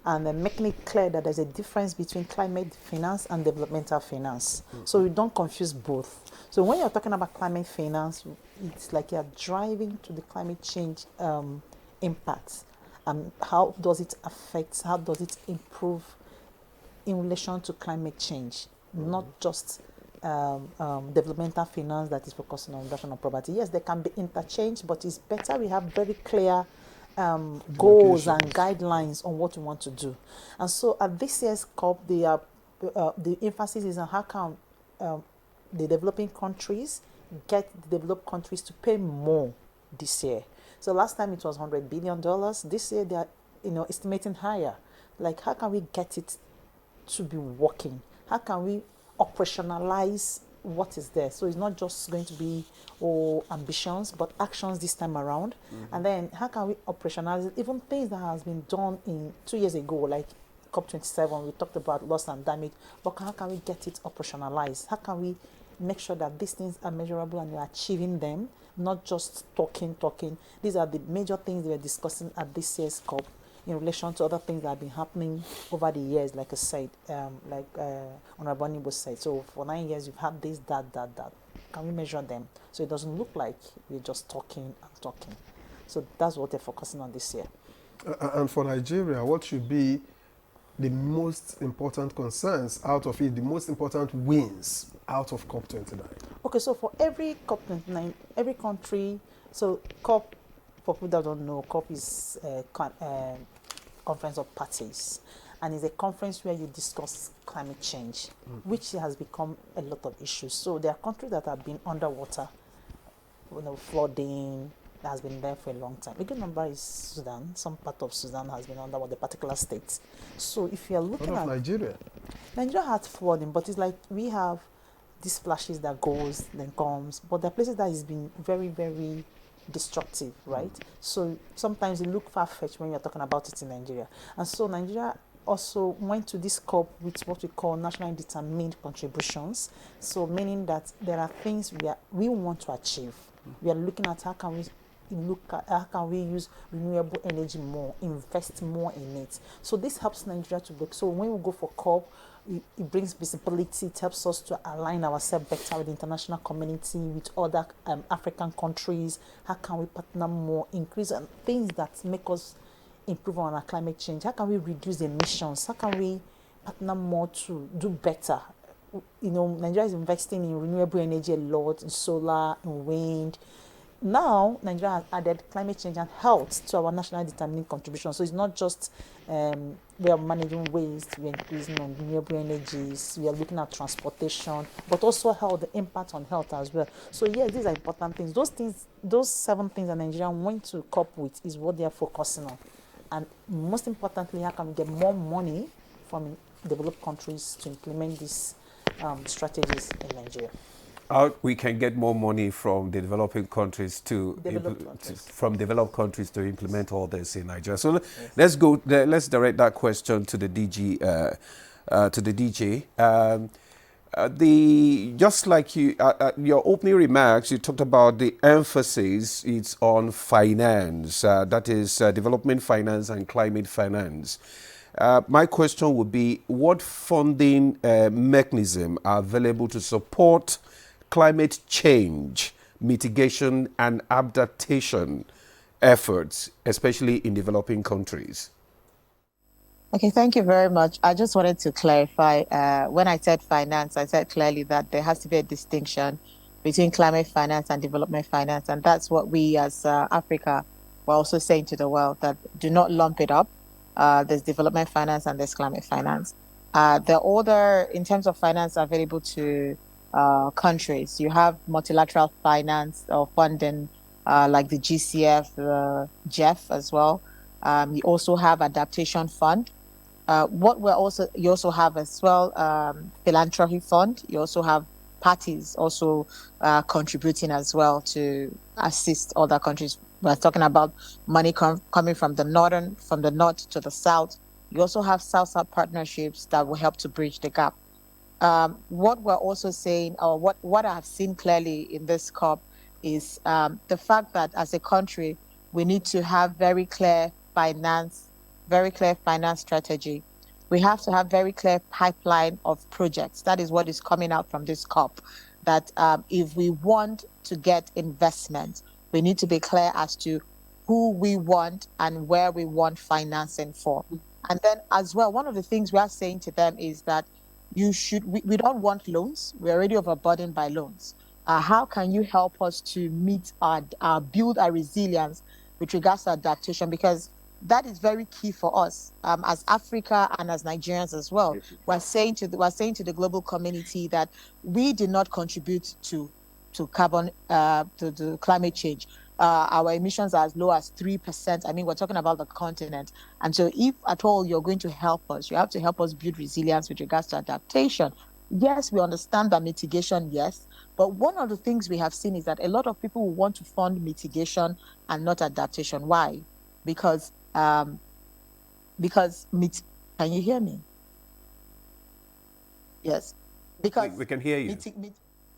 and making it clear that there's a difference between climate finance and developmental finance. Mm-hmm. So you don't confuse both. So when you're talking about climate finance, it's like you're driving to the climate change impacts. How does it affect, how does it improve in relation to climate change? Mm-hmm. Not just developmental finance that is focusing on reduction of poverty. Yes, they can be interchanged, but it's better we have very clear goals and guidelines on what we want to do. And so at this year's COP, the emphasis is on how can the developing countries get the developed countries to pay more this year. So last time it was $100 billion. This year they are estimating higher. Like, how can we get it to be working? How can we operationalize what is there? So it's not just going to be ambitions, but actions this time around. Mm-hmm. And then how can we operationalize it? Even things that has been done in 2 years ago, like COP27, we talked about loss and damage, but how can we get it operationalized? How can we make sure that these things are measurable and we're achieving them, not just talking. These are the major things we're discussing at this year's COP in relation to other things that have been happening over the years, like I said, Honorable Nibo said. So for 9 years, you've had this, that. Can we measure them? So it doesn't look like we're just talking. So that's what they're focusing on this year. And for Nigeria, what should be the most important concerns out of it, the most important wins out of COP29? Okay, so for every COP29, every country, so COP, for people that don't know, COP is a conference of parties, and it's a conference where you discuss climate change, which has become a lot of issues. So there are countries that have been underwater, flooding, that has been there for a long time. A good number is Sudan. Some part of Sudan has been under the particular states. So if you're looking at Nigeria has flooding, but it's like we have these flashes that goes, then comes, but there are places that has been very, very destructive, right? So sometimes it look far-fetched when you're talking about it in Nigeria. And so Nigeria also went to this COP with what we call nationally determined contributions. So meaning that there are things we want to achieve. We are looking at how can we use renewable energy more, invest more in it. So this helps Nigeria to work. So when we go for COP, it brings visibility. It helps us to align ourselves better with the international community, with other African countries. How can we partner more, increase and things that make us improve on our climate change? How can we reduce emissions? How can we partner more to do better? You know, Nigeria is investing in renewable energy a lot, in solar, in wind. Now, Nigeria has added climate change and health to our national determining contribution. So it's not just we are managing waste, we're increasing on renewable energies, we are looking at transportation, but also health, the impact on health as well. So yes, these are important things. Those 7 things that Nigeria went to cope with is what they are focusing on. And most importantly, how can we get more money from developed countries to implement these strategies in Nigeria? We can get more money from the developing countries from developed countries to implement all this in Nigeria. So let's go. Let's direct that question to the DG. Just like your opening remarks, you talked about the emphasis. It's on finance. That is development finance and climate finance. My question would be: what funding mechanism are available to support climate change mitigation and adaptation efforts, especially in developing countries? Okay, thank you very much. I just wanted to clarify, when I said finance, I said clearly that there has to be a distinction between climate finance and development finance. And that's what we as Africa were also saying to the world, that do not lump it up. There's development finance and there's climate finance. The order in terms of finance available to countries, you have multilateral finance or funding like the GCF, GEF as well. You also have adaptation fund. You also have as well philanthropy fund. You also have parties also contributing as well to assist other countries. We're talking about money coming from the north to the south. You also have South-South partnerships that will help to bridge the gap. What we're also saying, or what I've seen clearly in this COP, is the fact that as a country, we need to have very clear finance strategy. We have to have very clear pipeline of projects. That is what is coming out from this COP, that if we want to get investment, we need to be clear as to who we want and where we want financing for. And then as well, one of the things we are saying to them is that we don't want loans. We're already overburdened by loans. How can you help us to build our resilience with regards to adaptation? Because that is very key for us as Africa and as Nigerians as well. We're saying to the global community that we did not contribute to carbon to climate change. Our emissions are as low as 3%. I mean, we're talking about the continent. And so if at all you're going to help us, you have to help us build resilience with regards to adaptation. Yes, we understand that mitigation, yes. But one of the things we have seen is that a lot of people want to fund mitigation and not adaptation. Why? Because can you hear me? Yes. Because we can hear you.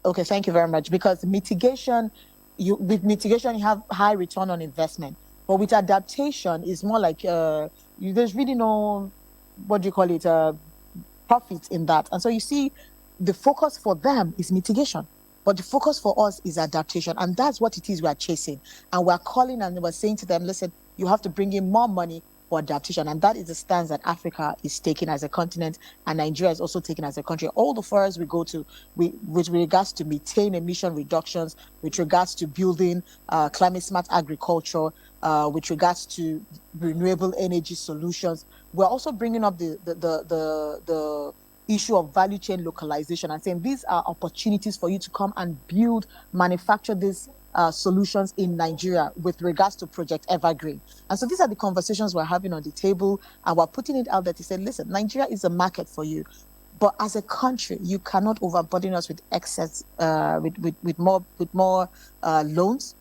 Okay, thank you very much. Because with mitigation, you have high return on investment. But with adaptation, it's more like there's really no, profit in that. And so you see, the focus for them is mitigation. But the focus for us is adaptation. And that's what it is we are chasing. And we're calling and we're saying to them, listen, you have to bring in more money for adaptation. And that is the stance that Africa is taking as a continent, and Nigeria is also taking as a country. All the forums we go to, with regards to methane emission reductions, with regards to building climate smart agriculture, with regards to renewable energy solutions, we're also bringing up the issue of value chain localization and saying these are opportunities for you to come and manufacture these solutions in Nigeria with regards to Project Evergreen. And so these are the conversations we're having on the table, and we're putting it out there to say, listen, Nigeria is a market for you. But as a country, you cannot overburden us with excess, with more loans.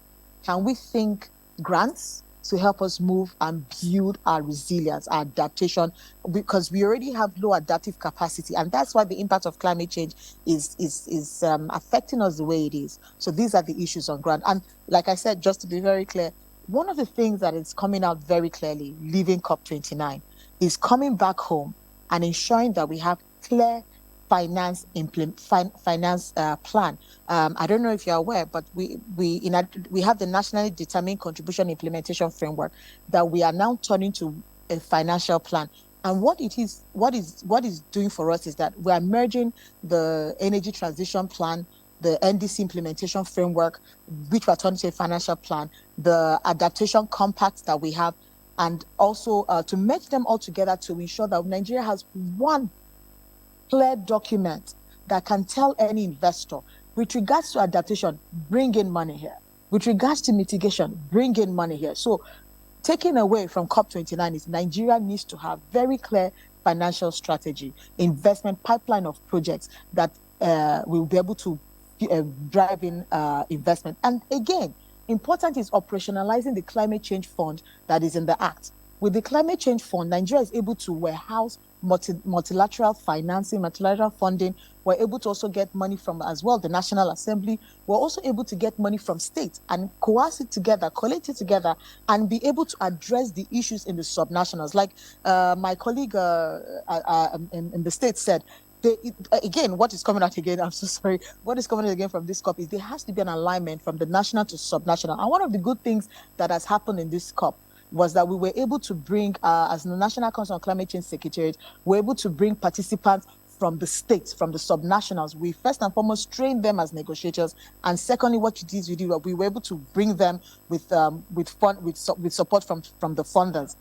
Can we think grants to help us move and build our resilience, our adaptation, because we already have low adaptive capacity, and that's why the impact of climate change is affecting us the way it is. So these are the issues on ground. And like I said, just to be very clear, one of the things that is coming out very clearly, leaving COP29, is coming back home and ensuring that we have clear finance plan. I don't know if you're aware, but we have the nationally determined contribution implementation framework that we are now turning to a financial plan. And what is doing for us is that we are merging the energy transition plan, the NDC implementation framework, which we're turning to a financial plan, the adaptation compacts that we have, and also to merge them all together to ensure that Nigeria has one clear document that can tell any investor, with regards to adaptation, bring in money here. With regards to mitigation, bring in money here. So taking away from COP29 is Nigeria needs to have very clear financial strategy, investment pipeline of projects that will be able to drive in investment. And again, important is operationalizing the climate change fund that is in the Act. With the climate change fund, Nigeria is able to warehouse multilateral financing, multilateral funding. We're able to also get money from, as well, the National Assembly. We're also able to get money from states and coerce it together, collect it together, and be able to address the issues in the subnationals. Like my colleague in the States said, again, what is coming out again, I'm so sorry, what is coming out again from this COP is there has to be an alignment from the national to subnational. And one of the good things that has happened in this COP was that we were able to bring, as the National Council on Climate Change Secretariat, we're able to bring participants from the states, from the subnationals. We first and foremost trained them as negotiators, and secondly, what it is we did, we were able to bring them with support from the funders,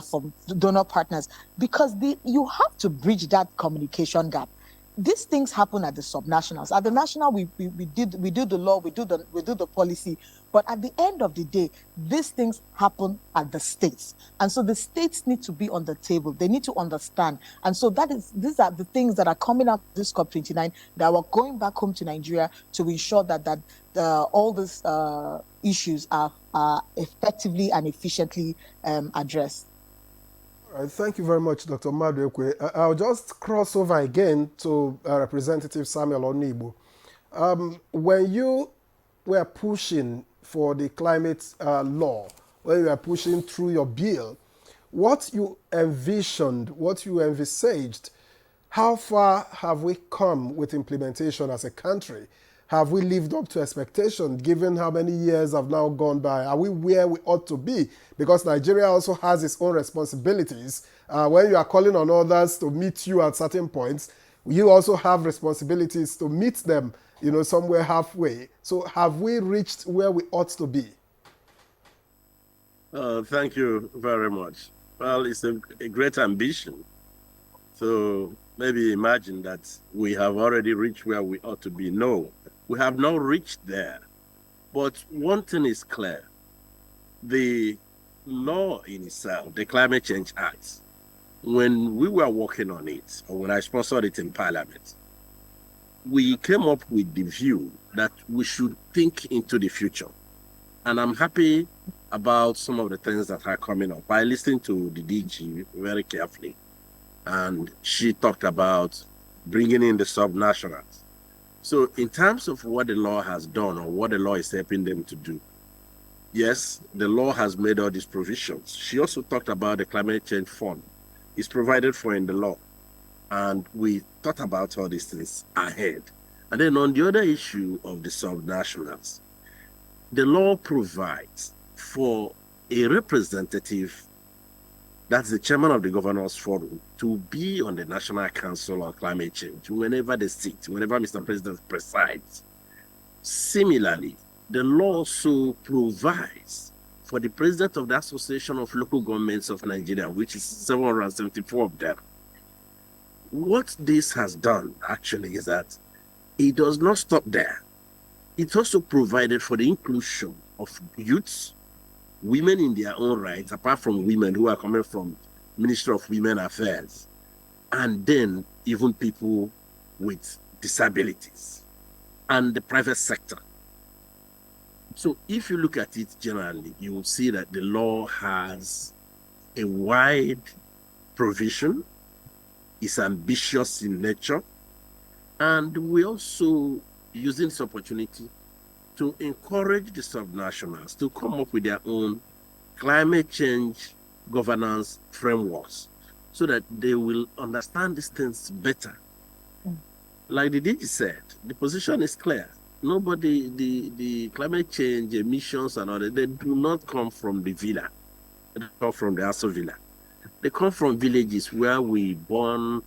from donor partners, because you have to bridge that communication gap. These things happen at the subnationals. At the national, we do the law, we do the policy, but at the end of the day, these things happen at the states, and so the states need to be on the table. They need to understand, and so these are the things that are coming out of this COP29 that we're going back home to Nigeria to ensure that all these issues are effectively and efficiently addressed. All right, thank you very much, Dr. Maduekwe. I'll just cross over again to Representative Samuel Onigbo. When you were pushing for the climate law, when you were pushing through your bill, what you envisioned, what you envisaged, how far have we come with implementation as a country? Have we lived up to expectation, given how many years have now gone by? Are we where we ought to be? Because Nigeria also has its own responsibilities. When you are calling on others to meet you at certain points, you also have responsibilities to meet them, somewhere halfway. So have we reached where we ought to be? Thank you very much. Well, it's a great ambition. So maybe imagine that we have already reached where we ought to be. No, we have not reached there. But one thing is clear. The law in itself, the Climate Change Act, when we were working on it, or when I sponsored it in Parliament, we came up with the view that we should think into the future. And I'm happy about some of the things that are coming up. I listened to the DG very carefully, and she talked about bringing in the subnationals. So in terms of what the law has done or what the law is helping them to do, yes, the law has made all these provisions. She also talked about the climate change fund. It's provided for in the law. And we thought about all these things ahead. And then on the other issue of the subnationals, the law provides for a representative, that's the chairman of the Governors Forum, to be on the National Council on Climate Change whenever they sit, whenever Mr. President presides. Similarly, the law also provides for the president of the Association of Local Governments of Nigeria, which is 774 of them. What this has done, actually, is that it does not stop there. It also provided for the inclusion of youths, women in their own rights, apart from women who are coming from Ministry of Women Affairs, and then even people with disabilities and the private sector. So if you look at it generally, you will see that the law has a wide provision, is ambitious in nature, and we also using this opportunity to encourage the subnationals to come up with their own climate change governance frameworks so that they will understand these things better. Like the DG said, the position is clear. Nobody, the climate change emissions and all that, they do not come from the villa. They come from the Aso Villa. They come from villages where we burn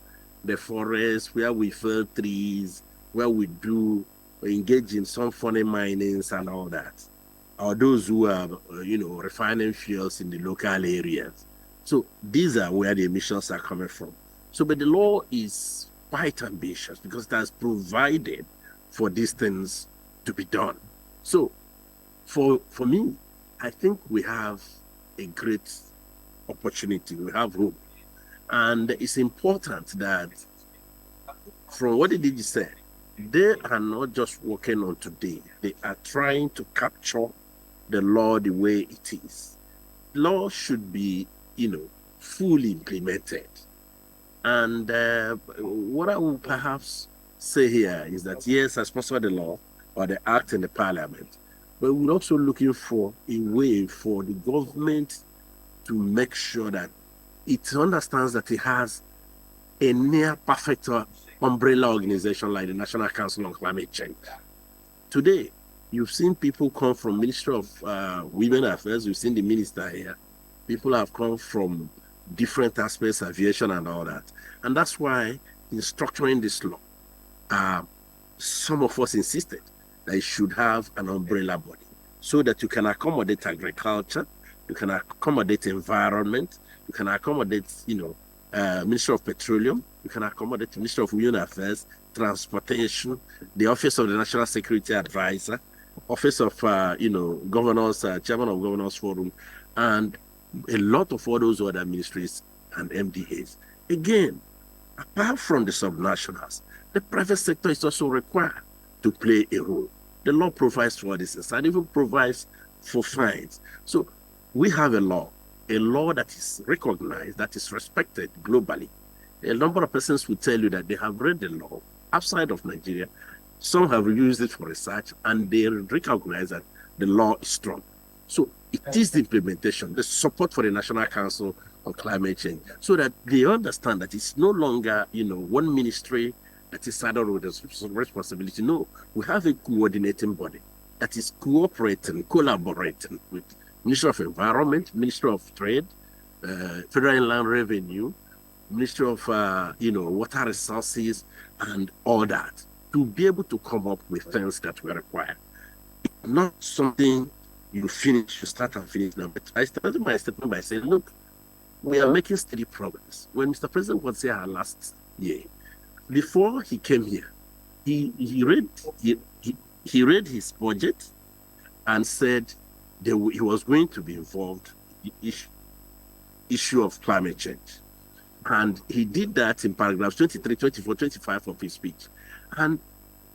the forest, where we fell trees, where we do engage in some funny minings and all that. Or those who are, refining fuels in the local areas. So these are where the emissions are coming from. So, but the law is quite ambitious because it has provided for these things to be done. So for me, I think we have a great opportunity, we have hope. And it's important that from what the DG said, they are not just working on today, they are trying to capture the law the way it is. Law should be, fully implemented. And what I will perhaps say here is that, yes, I sponsor the law or the act in the parliament, but we're also looking for a way for the government to make sure that it understands that it has a near perfect umbrella organization like the National Council on Climate Change. Today, you've seen people come from Ministry of Women Affairs, you've seen the minister here. People have come from different aspects, aviation and all that. And that's why in structuring this law, some of us insisted that it should have an umbrella body so that you can accommodate agriculture, you can accommodate environment, you can accommodate, Ministry of Petroleum, you can accommodate the Ministry of Women Affairs, Transportation, the Office of the National Security Advisor, Office of, Governors, Chairman of Governors Forum, and a lot of all those other ministries and MDAs. Again, apart from the subnationals, the private sector is also required to play a role. The law provides for this and even provides for fines. So we have a law that is recognized, that is respected globally. A number of persons will tell you that they have read the law outside of Nigeria. Some have used it for research and they recognize that the law is strong. So it is the implementation, the support for the National Council on Climate Change, so that they understand that it's no longer, one ministry that is saddled with a responsibility. No, we have a coordinating body that is cooperating, collaborating with Ministry of Environment, Ministry of Trade, Federal Inland Revenue, Ministry of, Water Resources, and all that, to be able to come up with things that we require. It's not something you finish, you start and finish now. But I started my statement by saying, look, we are making steady progress. When Mr. President was here last year, before he came here, he read his budget and said he was going to be involved in the issue of climate change. And he did that in paragraphs 23, 24, 25 of his speech. And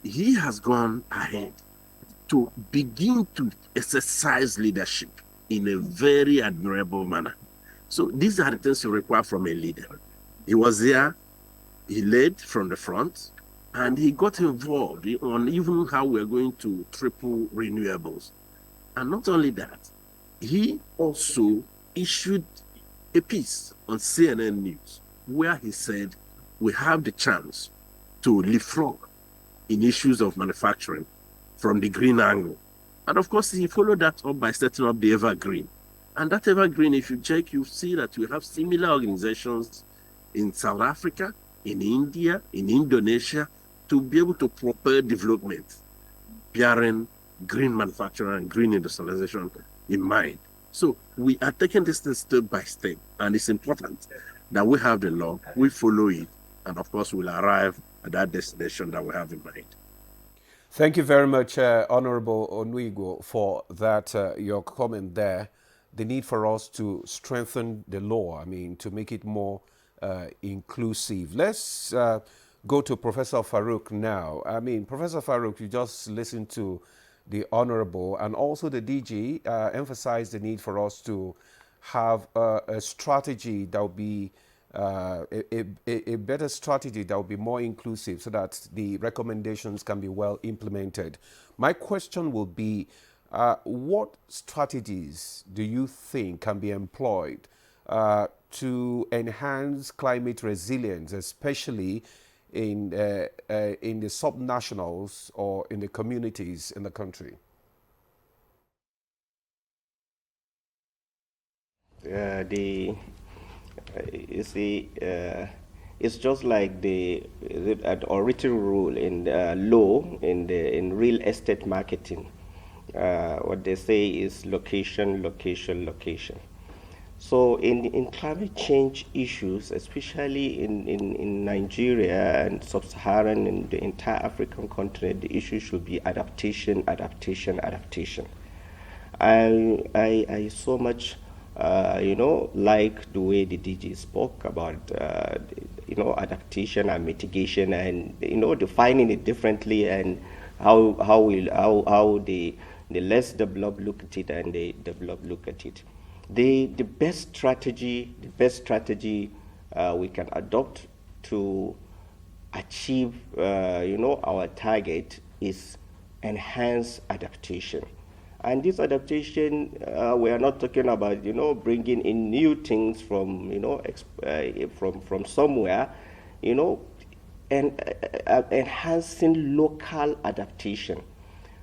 he has gone ahead to begin to exercise leadership in a very admirable manner. So these are the things you require from a leader. He was there, he led from the front, and he got involved on even how we're going to triple renewables. And not only that, he also issued a piece on CNN News where he said we have the chance to leapfrog in issues of manufacturing from the green angle. And of course, he followed that up by setting up the Evergreen. And that Evergreen, if you check, you see that we have similar organizations in South Africa, in India, in Indonesia, to be able to propel development, bearing green manufacturing and green industrialization in mind. So we are taking this thing step by step, and it's important that we have the law, we follow it, and of course we'll arrive at that destination that we have in mind. Thank you very much, Honorable Onuigwo, for that, your comment there. The need for us to strengthen the law, I mean, to make it more inclusive. Let's go to Professor Farouk now. I mean, Professor Farouk, you just listened to the Honorable and also the DG emphasize the need for us to have a strategy that will be a better strategy that will be more inclusive so that the recommendations can be well implemented. My question will be, what strategies do you think can be employed to enhance climate resilience, especially in the subnationals or in the communities in the country? You see, it's just like the written rule in the law in real estate marketing. What they say is location, location, location. So in climate change issues, especially in Nigeria and sub-Saharan and the entire African continent, the issue should be adaptation, adaptation, adaptation. I so much like the way the DG spoke about, adaptation and mitigation and, defining it differently and how the less developed look at it and the developed look at it. The best strategy we can adopt to achieve, our target is enhanced adaptation. And this adaptation, we are not talking about, bringing in new things from, from somewhere, and enhancing local adaptation,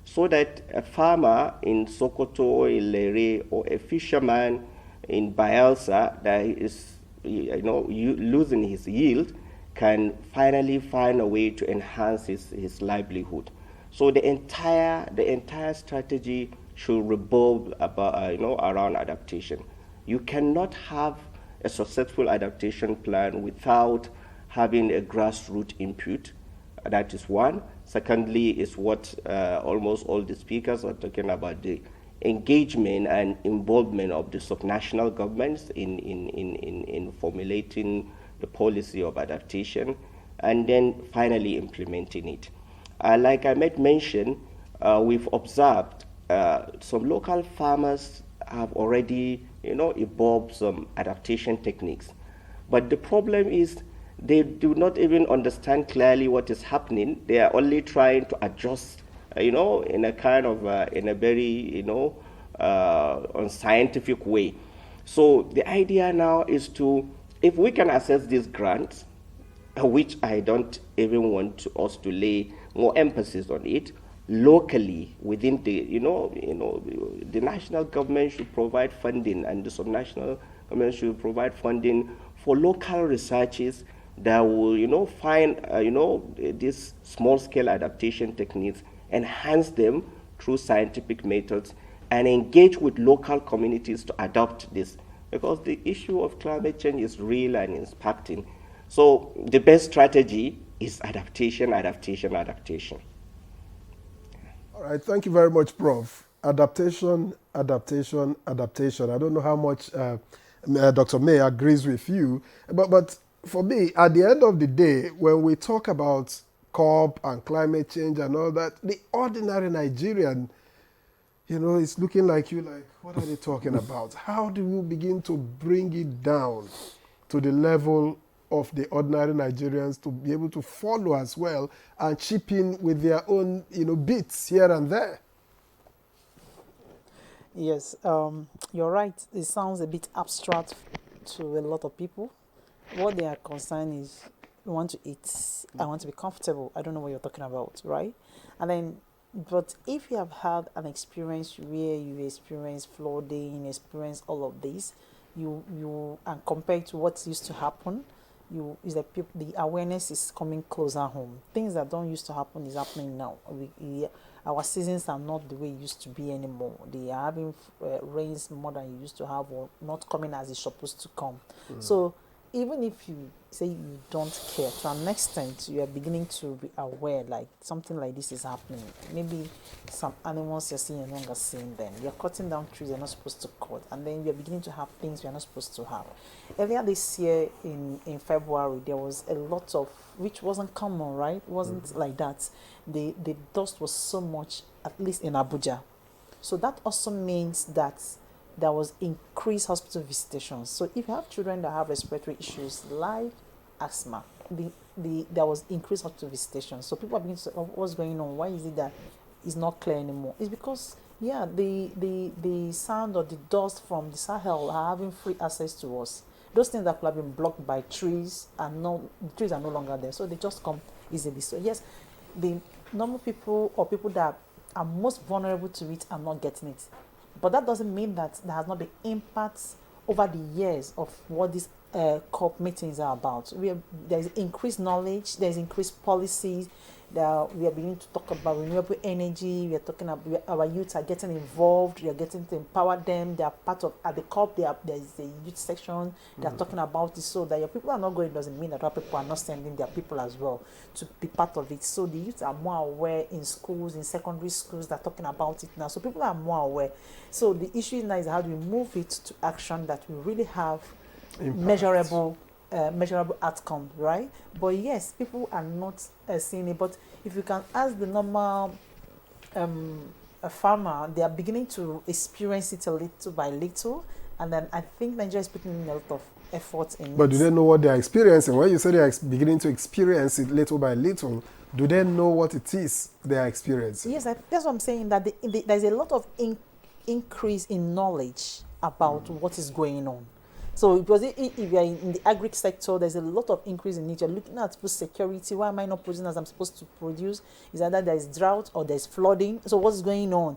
so that a farmer in Sokoto or Ilere or a fisherman in Bayelsa that is, losing his yield can finally find a way to enhance his livelihood. So the entire strategy should revolve about, around adaptation. You cannot have a successful adaptation plan without having a grassroots input. That is one. Secondly, is what almost all the speakers are talking about, the engagement and involvement of the subnational governments in formulating the policy of adaptation, and then finally implementing it. Like I made mention, we've observed some local farmers have already, evolved some adaptation techniques. But the problem is they do not even understand clearly what is happening. They are only trying to adjust, in a kind of, in a very, unscientific way. So the idea now is to, if we can access these grants, which I don't even want us to lay more emphasis on it, locally within the, the national government should provide funding and the subnational government should provide funding for local researches that will, find, these small-scale adaptation techniques, enhance them through scientific methods, and engage with local communities to adopt this. Because the issue of climate change is real and impacting. So the best strategy is adaptation, adaptation, adaptation. All right, thank you very much, Prof. Adaptation, adaptation, adaptation. I don't know how much Dr. May agrees with you, but for me, at the end of the day, when we talk about COP and climate change and all that, the ordinary Nigerian, it's looking like you like, what are they talking about? How do you begin to bring it down to the level of the ordinary Nigerians to be able to follow as well and chip in with their own, bits here and there? Yes, you're right. It sounds a bit abstract to a lot of people. What they are concerned is, I want to eat, I want to be comfortable. I don't know what you're talking about, right? And then, but if you have had an experience where you experience flooding, experience all of this, you and compared to what used to happen, is that the awareness is coming closer home. Things that don't used to happen is happening now. Our seasons are not the way it used to be anymore. They are having rains more than you used to have, or not coming as it's supposed to come. So even if you say you don't care, to an extent, you are beginning to be aware like something like this is happening. Maybe some animals you're seeing, you're no longer seeing them. You're cutting down trees you're not supposed to cut, and then you're beginning to have things you're not supposed to have. Earlier this year in February, there was a lot of, which wasn't common, right? It wasn't like that. The dust was so much, at least in Abuja. So that also means that there was increased hospital visitations. So if you have children that have respiratory issues like asthma, there was increased hospital visitations. So people are beginning to say, oh, what's going on? Why is it that it's not clear anymore? It's because, yeah, the sound or the dust from the Sahel are having free access to us. Those things that could have been blocked by trees the trees are no longer there. So they just come easily. So yes, the normal people or people that are most vulnerable to it are not getting it. But that doesn't mean that there has not been impacts over the years of what these COP meetings are about. There is increased knowledge, there is increased policies, we are beginning to talk about renewable energy, we are talking about our youth are getting involved, we are getting to empower them, they are part of, at the COP, there is a youth section, they are talking about it, so that your people are not going doesn't mean that other people are not sending their people as well to be part of it. So the youth are more aware in schools, in secondary schools, they're talking about it now, so people are more aware. So the issue now is how do we move it to action that will really have measurable outcome, right? But yes, people are not seeing it. But if you can ask the normal a farmer, they are beginning to experience it a little by little, and then I think Nigeria is putting in a lot of effort in it. But do they know what they are experiencing? When you say they are beginning to experience it little by little, do they know what it is they are experiencing? Yes, that's what I'm saying, that there's a lot of increase in knowledge about what is going on. So because if you're in the agri sector, there's a lot of increase in it. You're looking at food security. Why am I not producing as I'm supposed to produce? Is either there is drought or there's flooding. So what's going on?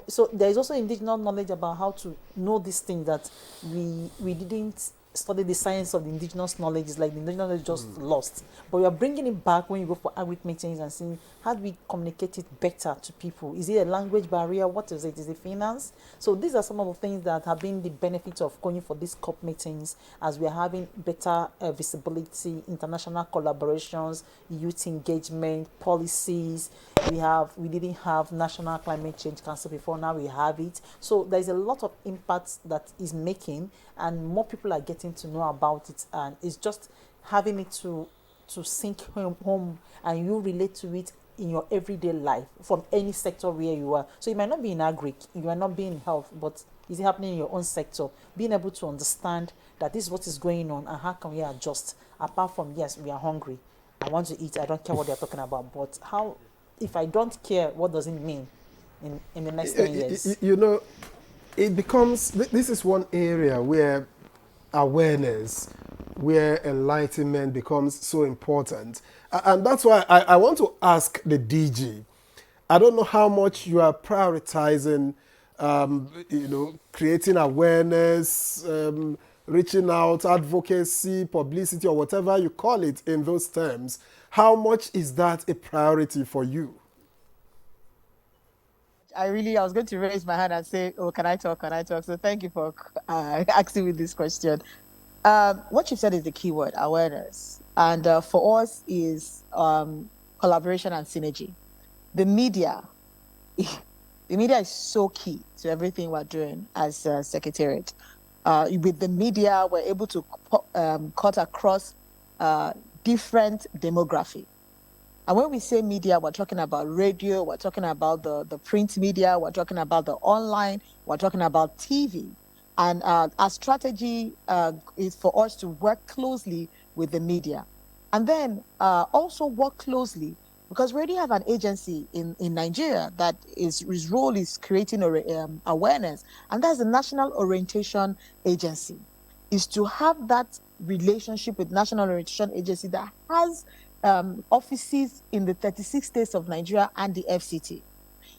So there is also indigenous knowledge about how to know these things that we didn't study the science of the indigenous knowledge. It's like the indigenous knowledge just lost. But we are bringing it back when you go for agri meetings and seeing how do we communicate it better to people. Is it a language barrier? What is it? Is it finance? So these are some of the things that have been the benefits of going for these COP meetings, as we are having better visibility, international collaborations, youth engagement, policies. We didn't have National Climate Change Council before, now we have it. So there's a lot of impact that is making, and more people are getting to know about it, and it's just having it to sink home and you relate to it in your everyday life from any sector where you are. So you might not be in agri, you might not be in health, but is it happening in your own sector? Being able to understand that this is what is going on and how can we adjust, apart from, yes, we are hungry, I want to eat, I don't care what they're talking about, but how, if I don't care, what does it mean in the next 10 years? It becomes, this is one area where awareness, where enlightenment becomes so important. And that's why I want to ask the DG, I don't know how much you are prioritizing, creating awareness, reaching out, advocacy, publicity, or whatever you call it in those terms. How much is that a priority for you? I was going to raise my hand and say, oh, can I talk? So thank you for asking me this question. What you've said is the key word, awareness. And for us is collaboration and synergy. The media is so key to everything we're doing as Secretariat. With the media, we're able to cut across different demography. And when we say media, we're talking about radio, we're talking about the print media, we're talking about the online, we're talking about TV. And our strategy is for us to work closely with the media. And then also work closely, because we already have an agency in Nigeria that his role is creating awareness. And that's the National Orientation Agency, is to have that relationship with National Orientation Agency that has offices in the 36 states of Nigeria and the FCT,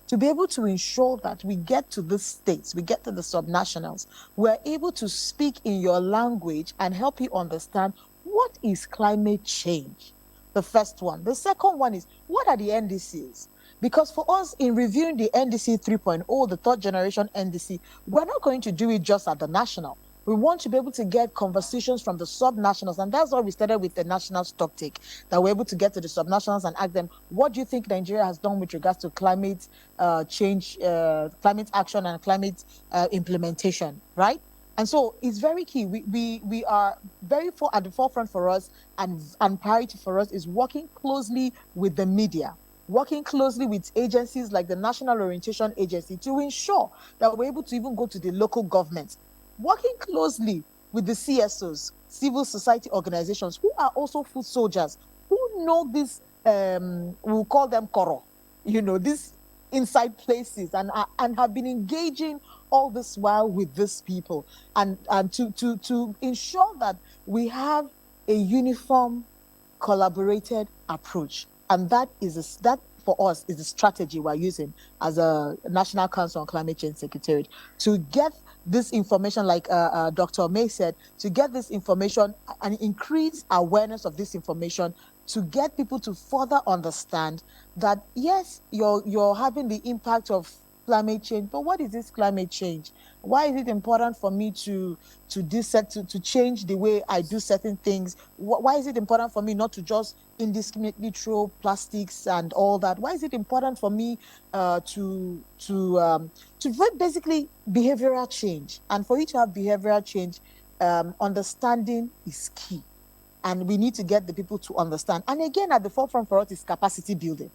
to be able to ensure that we get to the states, we get to the subnationals, we're able to speak in your language and help you understand what is climate change. The first one. The second one is, what are the NDCs? Because for us, in reviewing the NDC 3.0, the third generation NDC, we're not going to do it just at the national. We want to be able to get conversations from the sub-nationals, and that's why we started with the national stocktake, that we're able to get to the sub-nationals and ask them, what do you think Nigeria has done with regards to climate change, climate action and climate implementation, right? And so it's very key. We are very at the forefront for us, and priority for us is working closely with the media, working closely with agencies like the National Orientation Agency to ensure that we're able to even go to the local governments, working closely with the CSOs, civil society organizations, who are also food soldiers, who know this, we'll call them koro, these inside places, and have been engaging all this while with these people, and to ensure that we have a uniform, collaborated approach. And that for us is the strategy we're using as a National Council on Climate Change Secretariat, to get this information, like Dr. May said, to get this information and increase awareness of this information, to get people to further understand that, yes, you're having the impact of climate change, but what is this climate change? Why is it important for me to change the way I do certain things? Why is it important for me not to just indiscriminately throw plastics and all that? Why is it important for me to basically behavioral change? And for you to have behavioral change, understanding is key. And we need to get the people to understand. And again, at the forefront for us is capacity building.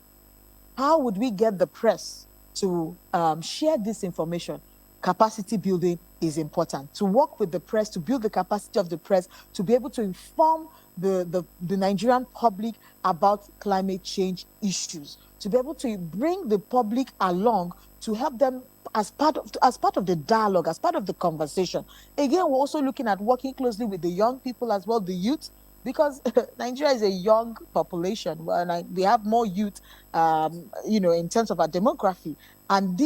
How would we get the press to share this information? Capacity building is important. To work with the press, to build the capacity of the press, to be able to inform the Nigerian public about climate change issues, to be able to bring the public along, to help them as part of the dialogue, as part of the conversation. Again, we're also looking at working closely with the young people as well, the youth, because Nigeria is a young population, and we have more youth, in terms of our demography. And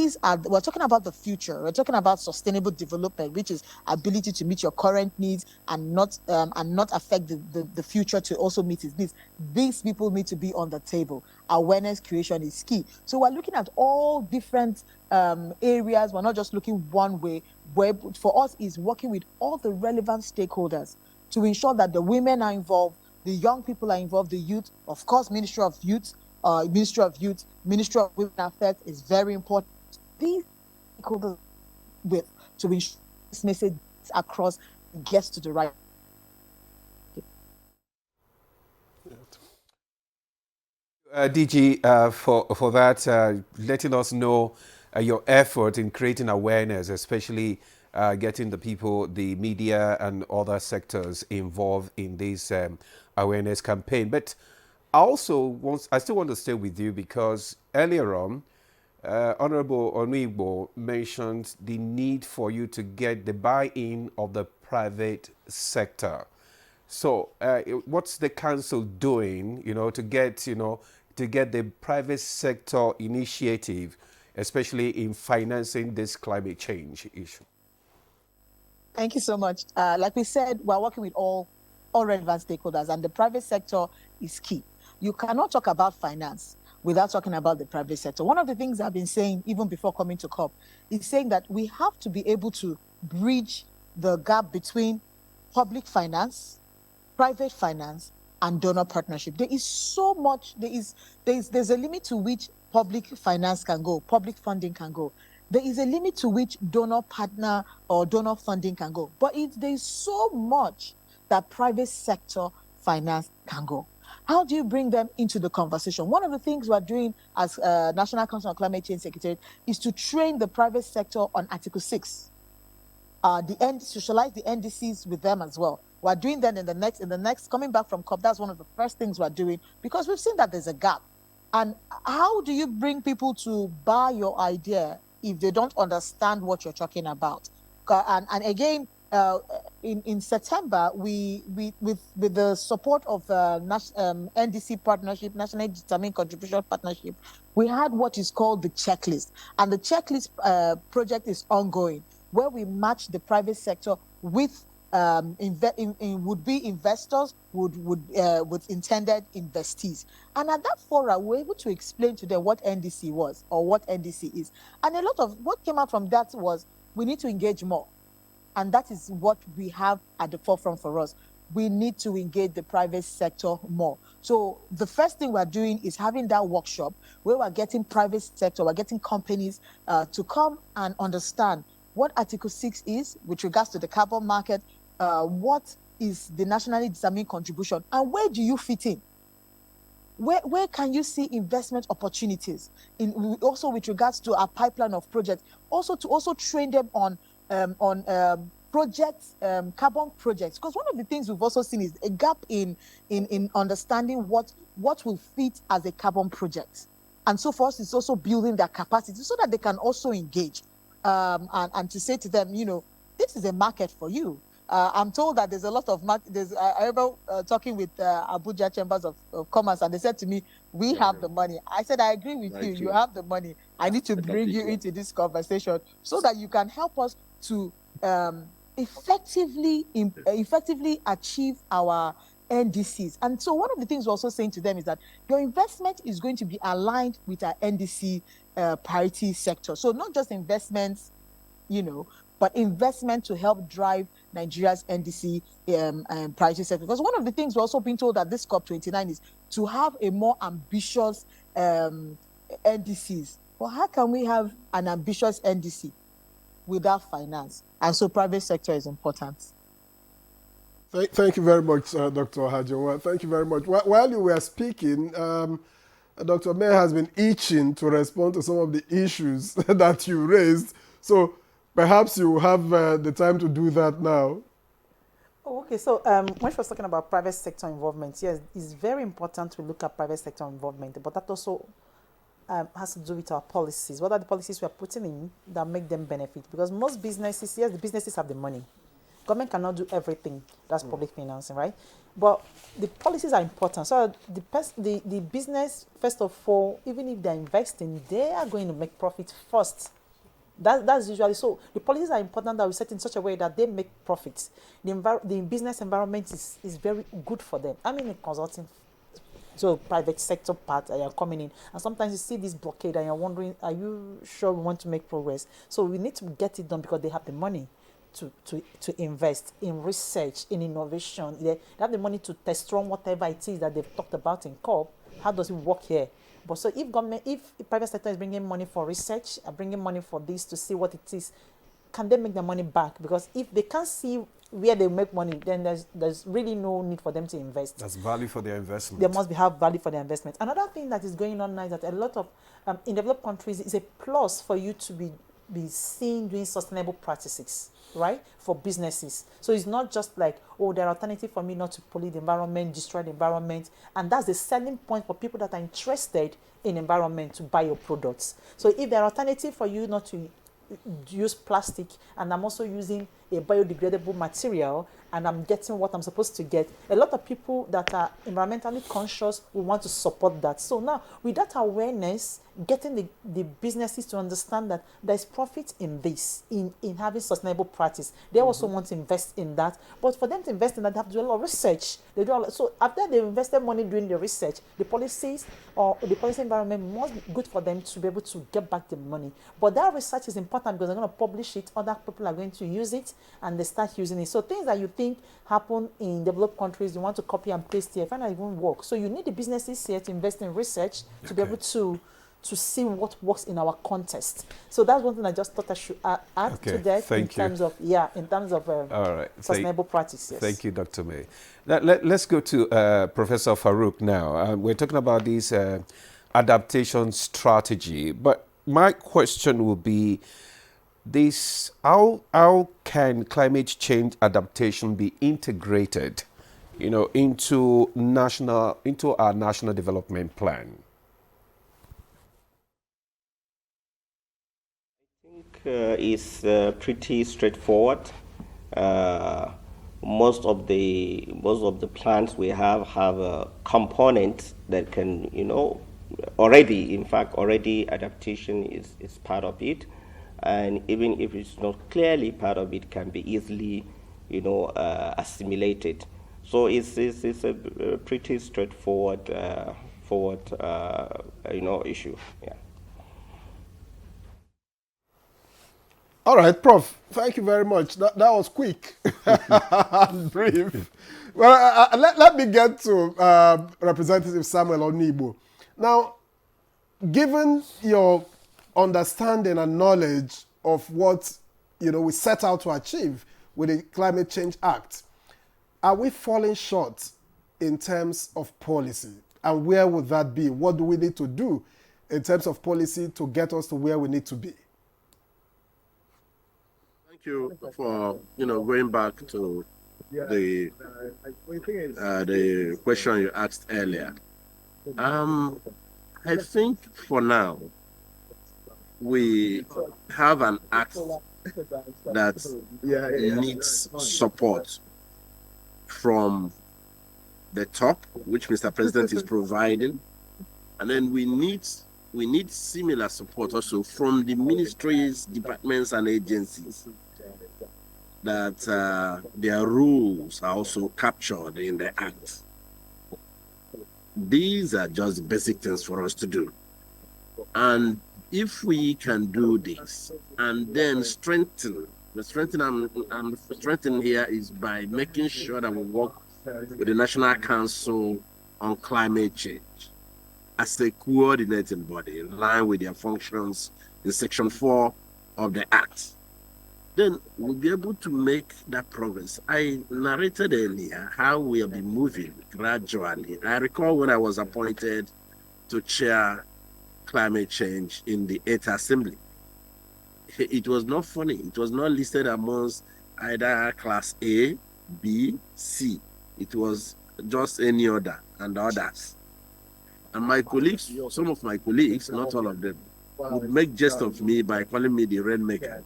we're talking about the future. We're talking about sustainable development, which is ability to meet your current needs and not affect the future to also meet its needs. These people need to be on the table. Awareness creation is key. So we're looking at all different areas. We're not just looking one way. Where for us is working with all the relevant stakeholders to ensure that the women are involved, the young people are involved, the youth, of course, Ministry of Youth, Ministry of Women Affairs is very important. These stakeholders to ensure this message across gets to the right. DG, for that, letting us know your effort in creating awareness, especially getting the people, the media and other sectors involved in this awareness campaign. But I still want to stay with you, because earlier on, Honorable Onigbo mentioned the need for you to get the buy-in of the private sector. So what's the council doing, to get the private sector initiative, especially in financing this climate change issue? Thank you so much. Like we said, we're working with all relevant stakeholders, and the private sector is key. You cannot talk about finance without talking about the private sector. One of the things I've been saying, even before coming to COP, is saying that we have to be able to bridge the gap between public finance, private finance, and donor partnership. There is so much, there's a limit to which public finance can go, public funding can go. There is a limit to which donor partner or donor funding can go. But there's so much that private sector finance can go. How do you bring them into the conversation? One of the things we're doing as National Council on Climate Change Secretariat is to train the private sector on Article 6. Socialize the NDCs with them as well. We're doing that in the next, coming back from COP, that's one of the first things we're doing, because we've seen that there's a gap. And how do you bring people to buy your idea if they don't understand what you're talking about? And again, in September, we with the support of NDC partnership, National Determined Contribution Partnership, we had what is called the checklist, and the checklist project is ongoing, where we match the private sector with would-be investors, with intended investees. And at that forum, we were able to explain to them what NDC was or what NDC is. And a lot of what came out from that was, we need to engage more. And that is what we have at the forefront for us. We need to engage the private sector more. So the first thing we're doing is having that workshop where we're getting private sector, we're getting companies to come and understand what Article 6 is with regards to the carbon market, what is the nationally determined contribution, and where do you fit in? Where can you see investment opportunities also with regards to our pipeline of projects, also to train them on projects, carbon projects, because one of the things we've also seen is a gap in understanding what will fit as a carbon project. And so for us, it's also building their capacity so that they can also engage and to say to them, this is a market for you. I'm told that there's a lot of I remember talking with Abuja Chambers of Commerce, and they said to me, we have the money. I said, I agree with you. You have the money. I need to bring you into this conversation so that you can help us to effectively achieve our NDCs. And so one of the things we're also saying to them is that your investment is going to be aligned with our NDC priority sector. So not just investments, but investment to help drive Nigeria's NDC priority sector. Because one of the things we're also being told at this COP29 is to have a more ambitious NDCs. Well, how can we have an ambitious NDC without finance? And so private sector is important. Thank you very much, Dr. Hajowa. Thank you very much. While you were speaking, Dr. May has been itching to respond to some of the issues that you raised. So perhaps you have the time to do that now. Oh, okay. So when she was talking about private sector involvement, yes, it's very important to look at private sector involvement, but that also has to do with our policies. What are the policies we are putting in that make them benefit? Because most businesses, yes, the businesses have the money. Government cannot do everything. That's public financing, right? But the policies are important. So the business, first of all, even if they're investing, they are going to make profit first. That's usually so. The policies are important that we set in such a way that they make profits. The business environment is very good for them. I'm in a consulting, so private sector part, you're coming in, and sometimes you see this blockade and you're wondering, are you sure we want to make progress? So we need to get it done because they have the money to invest in research, in innovation. They have the money to test run whatever it is that they've talked about in COP. How does it work here? But so if the private sector is bringing money for research, bringing money for this to see what it is, can they make their money back? Because if they can't see where they make money, then there's really no need for them to invest. That's value for their investment. There must have value for their investment. Another thing that is going on now is that a lot of, in developed countries, it's a plus for you to be seen doing sustainable practices, right, for businesses. So it's not just like, oh, there are alternatives for me not to pollute the environment, destroy the environment. And that's the selling point for people that are interested in environment to buy your products. So if there are alternatives for you not to use plastic, and I'm also using a biodegradable material, and I'm getting what I'm supposed to get, a lot of people that are environmentally conscious will want to support that. So now, with that awareness, getting the businesses to understand that there's profit in this, in having sustainable practice. They also want to invest in that. But for them to invest in that, they have to do a lot of research. So after they've invested money doing the research, the policies or the policy environment must be good for them to be able to get back the money. But that research is important because they're going to publish it, other people are going to use it, and they start using it. So things that you think happen in developed countries, you want to copy and paste here, find out it won't work. So you need the businesses here to invest in research to be able to see what works in our context. So that's one thing I just thought I should add to that in terms of all right. sustainable practices. Thank you, Dr. May. Let's go to Professor Farouk now. We're talking about this adaptation strategy, but my question will be this: how can climate change adaptation be integrated, into our national development plan? Is pretty straightforward. Most of the plans we have a component that can, already adaptation is part of it, and even if it's not clearly part of it, can be easily, assimilated. So it's a pretty straightforward issue. Yeah. All right, Prof. Thank you very much. That was quick and brief. Well, let me get to Representative Samuel Onibo. Now, given your understanding and knowledge of what we set out to achieve with the Climate Change Act, are we falling short in terms of policy? And where would that be? What do we need to do in terms of policy to get us to where we need to be? Thank you for going back to the question you asked earlier. I think for now we have an act that needs support from the top, which Mr. President is providing, and then we need similar support also from the ministries, departments, and agencies, that their rules are also captured in the act. These are just basic things for us to do. And if we can do this and then strengthen, the strengthening here is by making sure that we work with the National Council on Climate Change as a coordinating body in line with their functions in Section 4 of the Act. Then we'll be able to make that progress. I narrated earlier how we have been moving gradually. I recall when I was appointed to chair climate change in the 8th Assembly. It was not funny. It was not listed amongst either Class A, B, C. It was just any other and others. And my colleagues, some of my colleagues, not all of them, would make jest of me by calling me the rainmaker,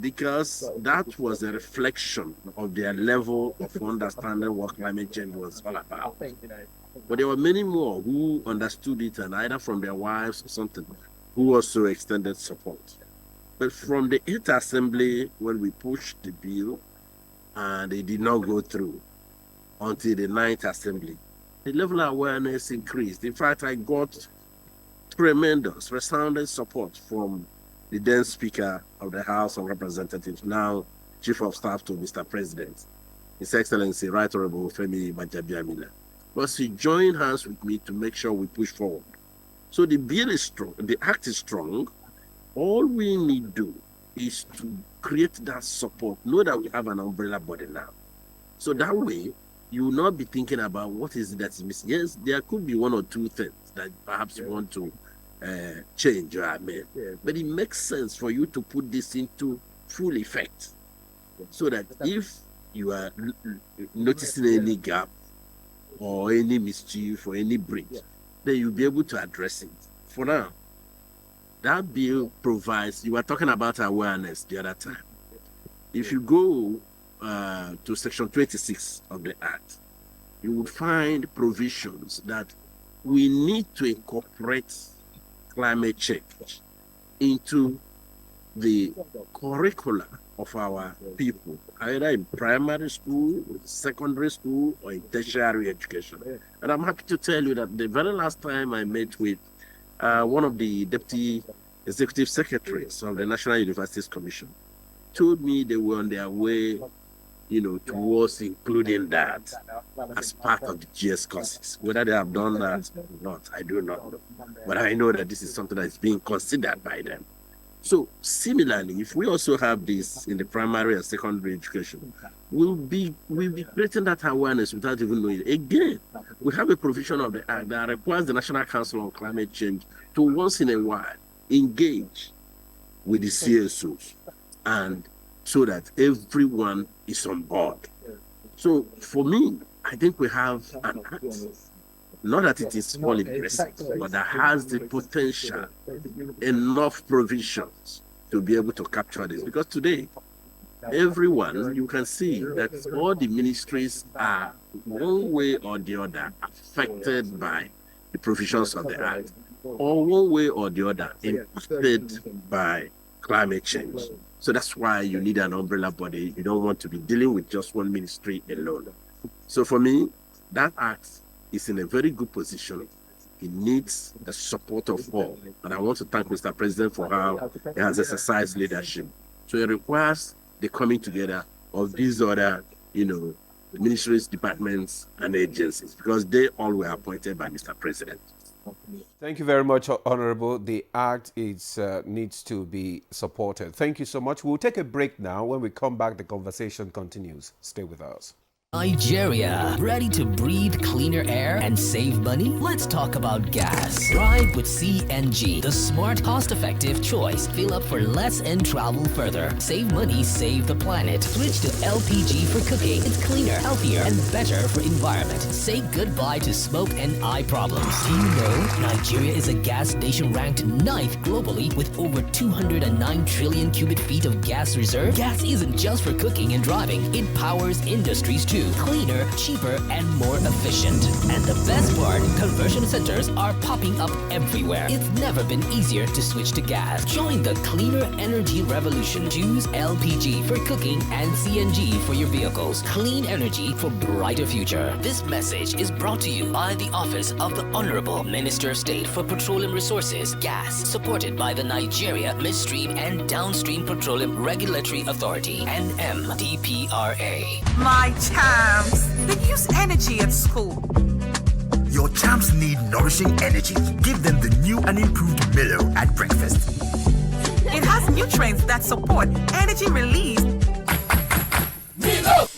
because that was a reflection of their level of understanding what climate change was all about. But there were many more who understood it, and either from their wives or something, who also extended support. But from the 8th Assembly, when we pushed the bill, and it did not go through until the 9th Assembly, the level of awareness increased. In fact, I got tremendous, resounding support from the then Speaker of the House of Representatives, now Chief of Staff to Mr. President, His Excellency Right Honorable Femi Gbajabiamila. But he joined hands with me to make sure we push forward. So the bill is strong, the act is strong. All we need to do is to create that support, know that we have an umbrella body now. So that way, you will not be thinking about what is it that's missing. Yes, there could be one or two things that perhaps you want to change or amend, but it makes sense for you to put this into full effect, so that if you are noticing any gap or any mischief or any breach, then you'll be able to address it. For now, that bill provides, you were talking about awareness the other time. If you go to Section 26 of the Act, you would find provisions that we need to incorporate climate change into the curricula of our people, either in primary school, secondary school, or in tertiary education. And I'm happy to tell you that the very last time I met with one of the deputy executive secretaries of the National Universities Commission, told me they were on their way, towards including that as part of the GS courses. Whether they have done that or not, I do not know. But I know that this is something that is being considered by them. So similarly, if we also have this in the primary and secondary education, we'll be creating that awareness without even knowing it. Again, we have a provision of the Act that requires the National Council on Climate Change to once in a while engage with the CSOs, and so that everyone is on board. So for me, I think we have an act, not that it is all impressive, but that has the potential, enough provisions to be able to capture this. Because today, everyone, you can see that all the ministries are one way or the other affected by the provisions of the Act, or one way or the other impacted by climate change. So that's why you need an umbrella body. You don't want to be dealing with just one ministry alone. So for me, that act is in a very good position. It needs the support of all. And I want to thank Mr. President for how he has exercised leadership So it requires the coming together of these other, ministries, departments, and agencies, because they all were appointed by Mr. President. Thank you very much, Honorable. The act needs to be supported. Thank you so much. We'll take a break now. When we come back, the conversation continues. Stay with us. Nigeria, ready to breathe cleaner air and save money? Let's talk about gas. Drive with CNG, the smart, cost-effective choice. Fill up for less and travel further. Save money, save the planet. Switch to LPG for cooking. It's cleaner, healthier, and better for environment. Say goodbye to smoke and eye problems. Do you know Nigeria is a gas nation ranked 9th globally with over 209 trillion cubic feet of gas reserve? Gas isn't just for cooking and driving. It powers industries too. Cleaner, cheaper, and more efficient. And the best part, conversion centers are popping up everywhere. It's never been easier to switch to gas. Join the cleaner energy revolution. Choose LPG for cooking and CNG for your vehicles. Clean energy for brighter future. This message is brought to you by the Office of the Honorable Minister of State for Petroleum Resources, Gas, supported by the Nigeria Midstream and Downstream Petroleum Regulatory Authority, NMDPRA. My champs, they use energy at school. Your champs need nourishing energy. Give them the new and improved Milo at breakfast. It has nutrients that support energy release. Milo!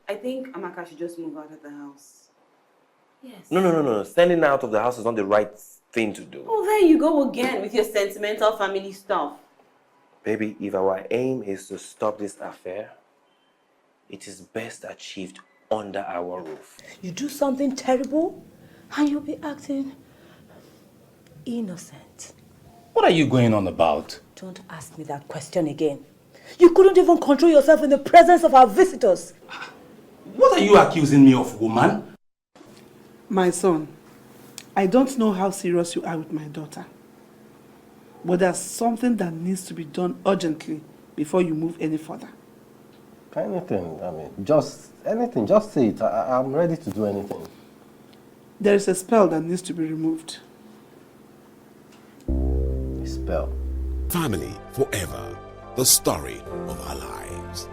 I think Amaka should just move out of the house. Yes. No. Standing out of the house is not the right thing to do. Oh, there you go again with your sentimental family stuff. Baby, if our aim is to stop this affair, it is best achieved under our roof. You do something terrible and you'll be acting innocent. What are you going on about? Don't ask me that question again. You couldn't even control yourself in the presence of our visitors. What are you accusing me of, woman? My son, I don't know how serious you are with my daughter, but there's something that needs to be done urgently before you move any further. Anything, just anything, just say it. I'm ready to do anything. There is a spell that needs to be removed. A spell? Family forever. The story of our lives.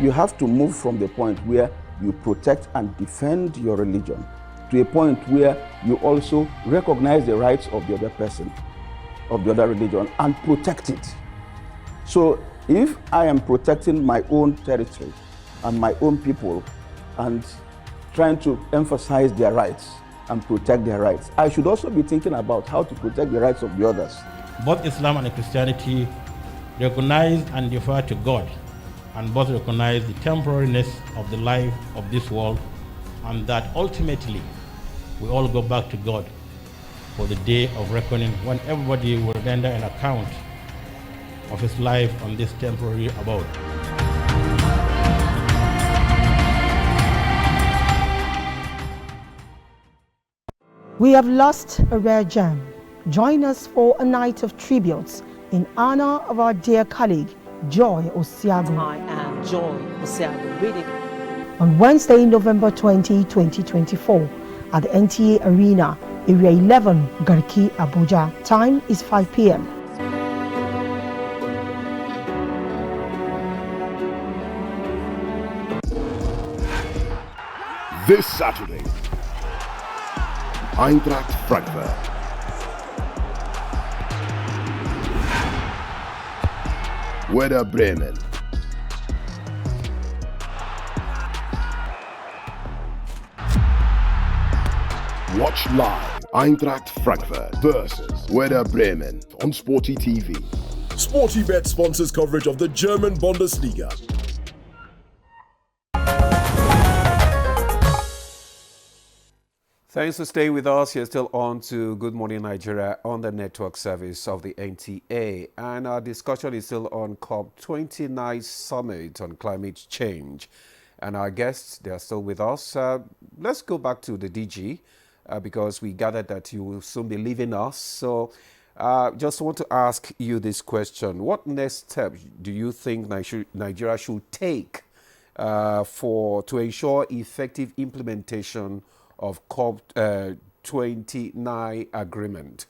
You have to move from the point where you protect and defend your religion to a point where you also recognize the rights of the other person, of the other religion, and protect it. So if I am protecting my own territory and my own people and trying to emphasize their rights and protect their rights, I should also be thinking about how to protect the rights of the others. Both Islam and Christianity recognize and defer to God, and both recognize the temporariness of the life of this world, and that ultimately we all go back to God for the day of reckoning, when everybody will render an account of his life on this temporary abode. We have lost a rare gem. Join us for a night of tributes in honor of our dear colleague, Joy Osiago. I am Joy Osiago. Read it. On Wednesday, November 20, 2024, at the NTA Arena, Area 11, Garki, Abuja. Time is 5 p.m. This Saturday, Eintracht Frankfurt. Werder Bremen. Watch live Eintracht Frankfurt versus Werder Bremen on Sporty TV. SportyBet sponsors coverage of the German Bundesliga. Thanks for staying with us. You're still on to Good Morning Nigeria on the network service of the NTA. And our discussion is still on COP29 Summit on climate change. And our guests, they are still with us. Let's go back to the DG because we gathered that you will soon be leaving us. So just want to ask you this question. What next steps do you think Nigeria should take to ensure effective implementation of COP29 agreement?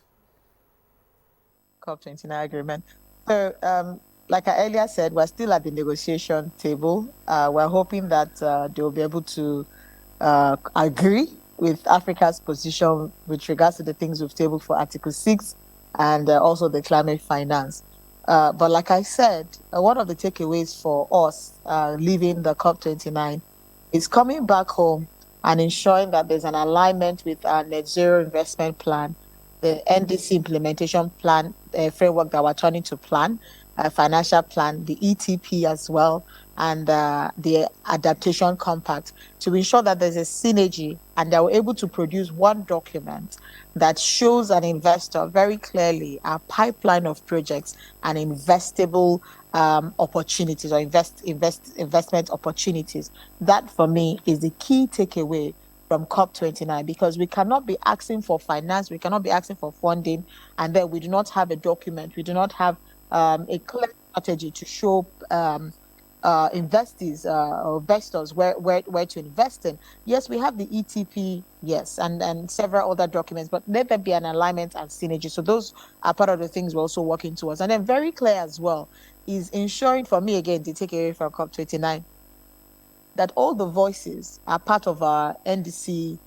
COP29 agreement. So, like I earlier said, we're still at the negotiation table. We're hoping that they'll be able to agree with Africa's position with regards to the things we've tabled for Article 6 and also the climate finance. But like I said, one of the takeaways for us leaving the COP29 is coming back home and ensuring that there's an alignment with our net zero investment plan, the NDC implementation plan framework that we're turning to plan, financial plan, the ETP as well, and the adaptation compact to ensure that there's a synergy and that we're able to produce one document that shows an investor very clearly a pipeline of projects and investable opportunities or investment opportunities. That for me is the key takeaway from COP29, because we cannot be asking for finance, we cannot be asking for funding, and then we do not have a document, we do not have a clear strategy to show investors or investors where to invest in. Yes, we have the ETP, yes, and several other documents, but let there be an alignment and synergy. So those are part of the things we're also working towards. And then very clear as well is ensuring, for me again, to take away from COP29, that all the voices are part of our NDC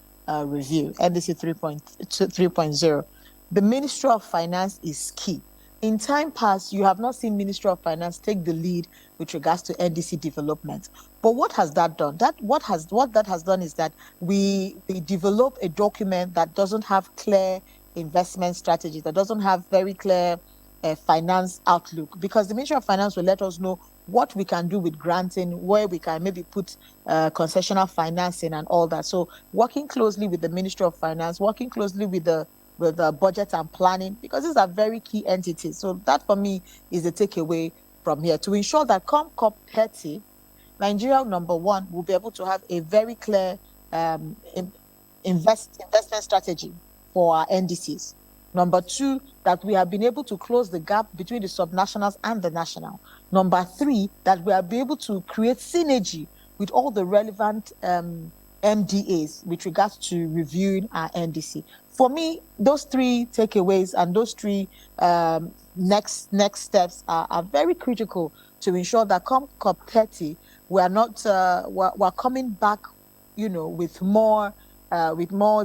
review, NDC 3.0. The Ministry of Finance is key. In time past, you have not seen Ministry of Finance take the lead with regards to NDC development. But what has that done? What that has done is that we develop a document that doesn't have clear investment strategy, that doesn't have very clear finance outlook, because the Ministry of Finance will let us know what we can do with granting, where we can maybe put concessional financing and all that. So working closely with the Ministry of Finance, working closely with the budget and planning, because these are very key entities. So that for me is the takeaway from here, to ensure that come COP30, Nigeria, number one, will be able to have a very clear investment strategy for our NDCs. Number two, that we have been able to close the gap between the subnationals and the national. Number three, that we have been able to create synergy with all the relevant MDAs with regards to reviewing our NDC. For me, those three takeaways and those three next steps are very critical to ensure that come COP30, we're not we're coming back, with more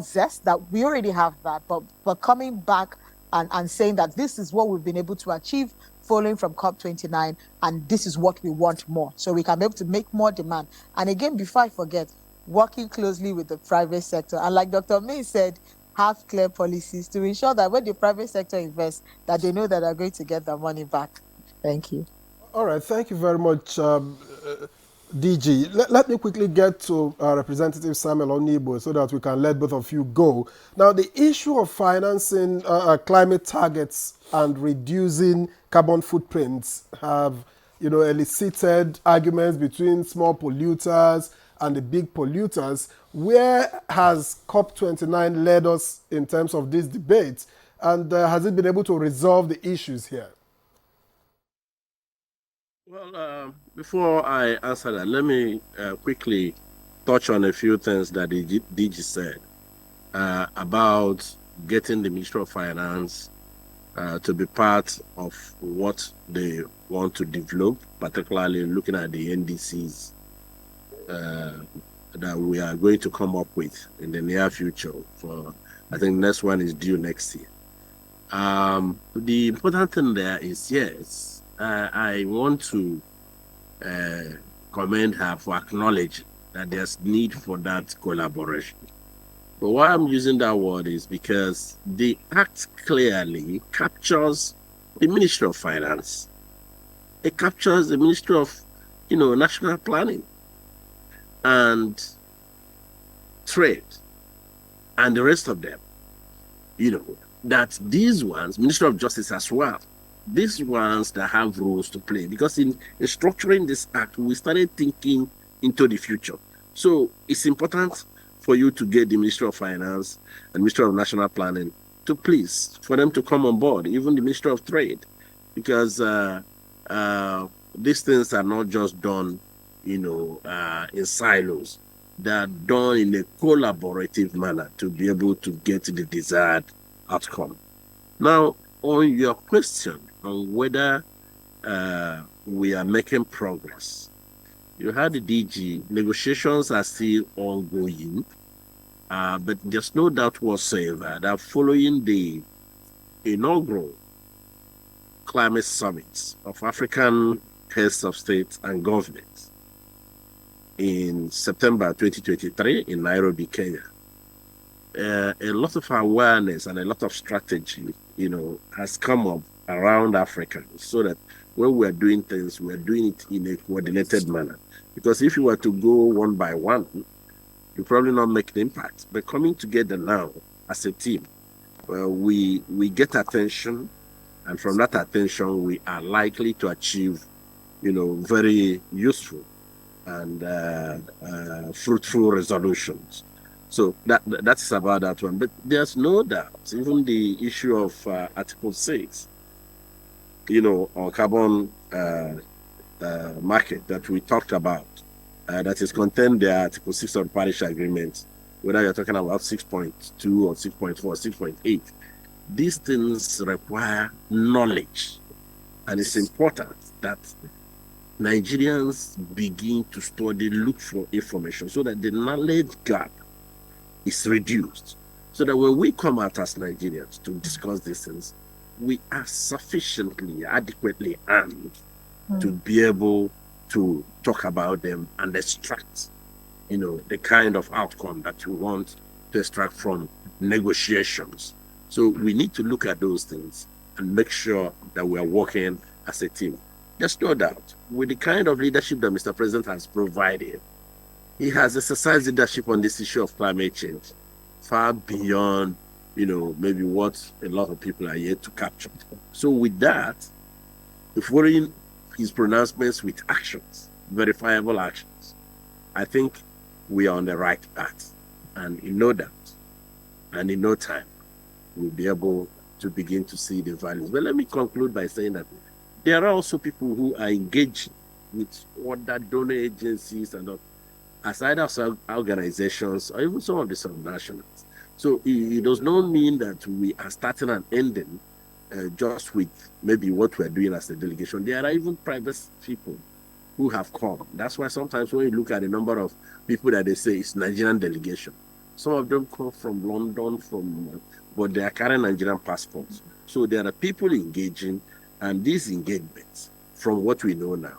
zest. That we already have that, but coming back and saying that this is what we've been able to achieve following from COP29, and this is what we want more, so we can be able to make more demand. And again, before I forget, working closely with the private sector, and like Dr. May said, have clear policies to ensure that when the private sector invests, that they know that they're going to get their money back. Thank you. All right, thank you very much, DG. Let me quickly get to Representative Samuel Onibo so that we can let both of you go. Now, the issue of financing climate targets and reducing carbon footprints have, elicited arguments between small polluters and the big polluters. Where has COP29 led us in terms of this debate? And has it been able to resolve the issues here? Well, before I answer that, let me quickly touch on a few things that the DG said about getting the Ministry of Finance to be part of what they want to develop, particularly looking at the NDCs that we are going to come up with in the near future. For, I think next one is due next year. The important thing there is, yes, I want to commend her for acknowledging that there's need for that collaboration. But why I'm using that word is because the act clearly captures the Ministry of Finance. It captures the Ministry of, National Planning and Trade and the rest of them. That these ones, Ministry of Justice as well, these ones that have roles to play, because in structuring this act, we started thinking into the future. So it's important for you to get the Ministry of Finance and Ministry of National Planning to please, for them to come on board, even the Ministry of Trade, because these things are not just done in silos. They are done in a collaborative manner to be able to get the desired outcome. Now, on your question on whether we are making progress, you had the DG, negotiations are still ongoing, but there's no doubt whatsoever that following the inaugural climate summits of African heads of state and governments in September 2023 in Nairobi, Kenya, a lot of awareness and a lot of strategy, has come up around Africa so that when we're doing things, we're doing it in a coordinated manner. Because if you were to go one by one, you probably not make the impact. But coming together now as a team, we get attention, and from that attention, we are likely to achieve, very useful and fruitful resolutions. So that is about that one. But there's no doubt, even the issue of Article 6, on carbon market that we talked about, that is contained there, Article 6 of the Paris Agreement, whether you're talking about 6.2 or 6.4, 6.8, these things require knowledge. And it's important that Nigerians begin to study, look for information so that the knowledge gap is reduced. So that when we come out as Nigerians to discuss these things, we are sufficiently, adequately armed to be able to talk about them and extract, the kind of outcome that you want to extract from negotiations. So we need to look at those things and make sure that we are working as a team. There's no doubt, with the kind of leadership that Mr. President has provided, he has exercised leadership on this issue of climate change far beyond, maybe what a lot of people are yet to capture. So with that, following his pronouncements with actions, verifiable actions, I think we are on the right path. And in no doubt, and in no time, we'll be able to begin to see the values. But let me conclude by saying that there are also people who are engaging with other donor agencies and as either organizations or even some of the subnationals. So it does not mean that we are starting and ending just with maybe what we're doing as a delegation. There are even private people who have come. That's why sometimes when you look at the number of people that they say it's Nigerian delegation, some of them come from London, but they are carrying Nigerian passports. So there are people engaging, and these engagements, from what we know now,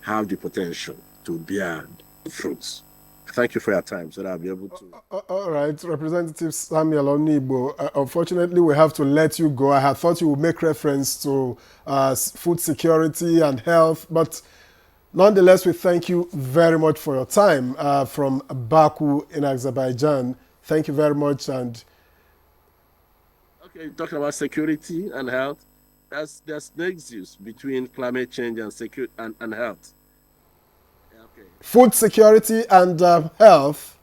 have the potential to bear fruits. Thank you for your time, so that I'll be able to... All right, Representative Samuel Onigbo, unfortunately we have to let you go. I had thought you would make reference to food security and health, but nonetheless, we thank you very much for your time from Baku in Azerbaijan. Thank you very much. And okay, talking about security and health, there's nexus between climate change and security and health. Okay. Food security and health.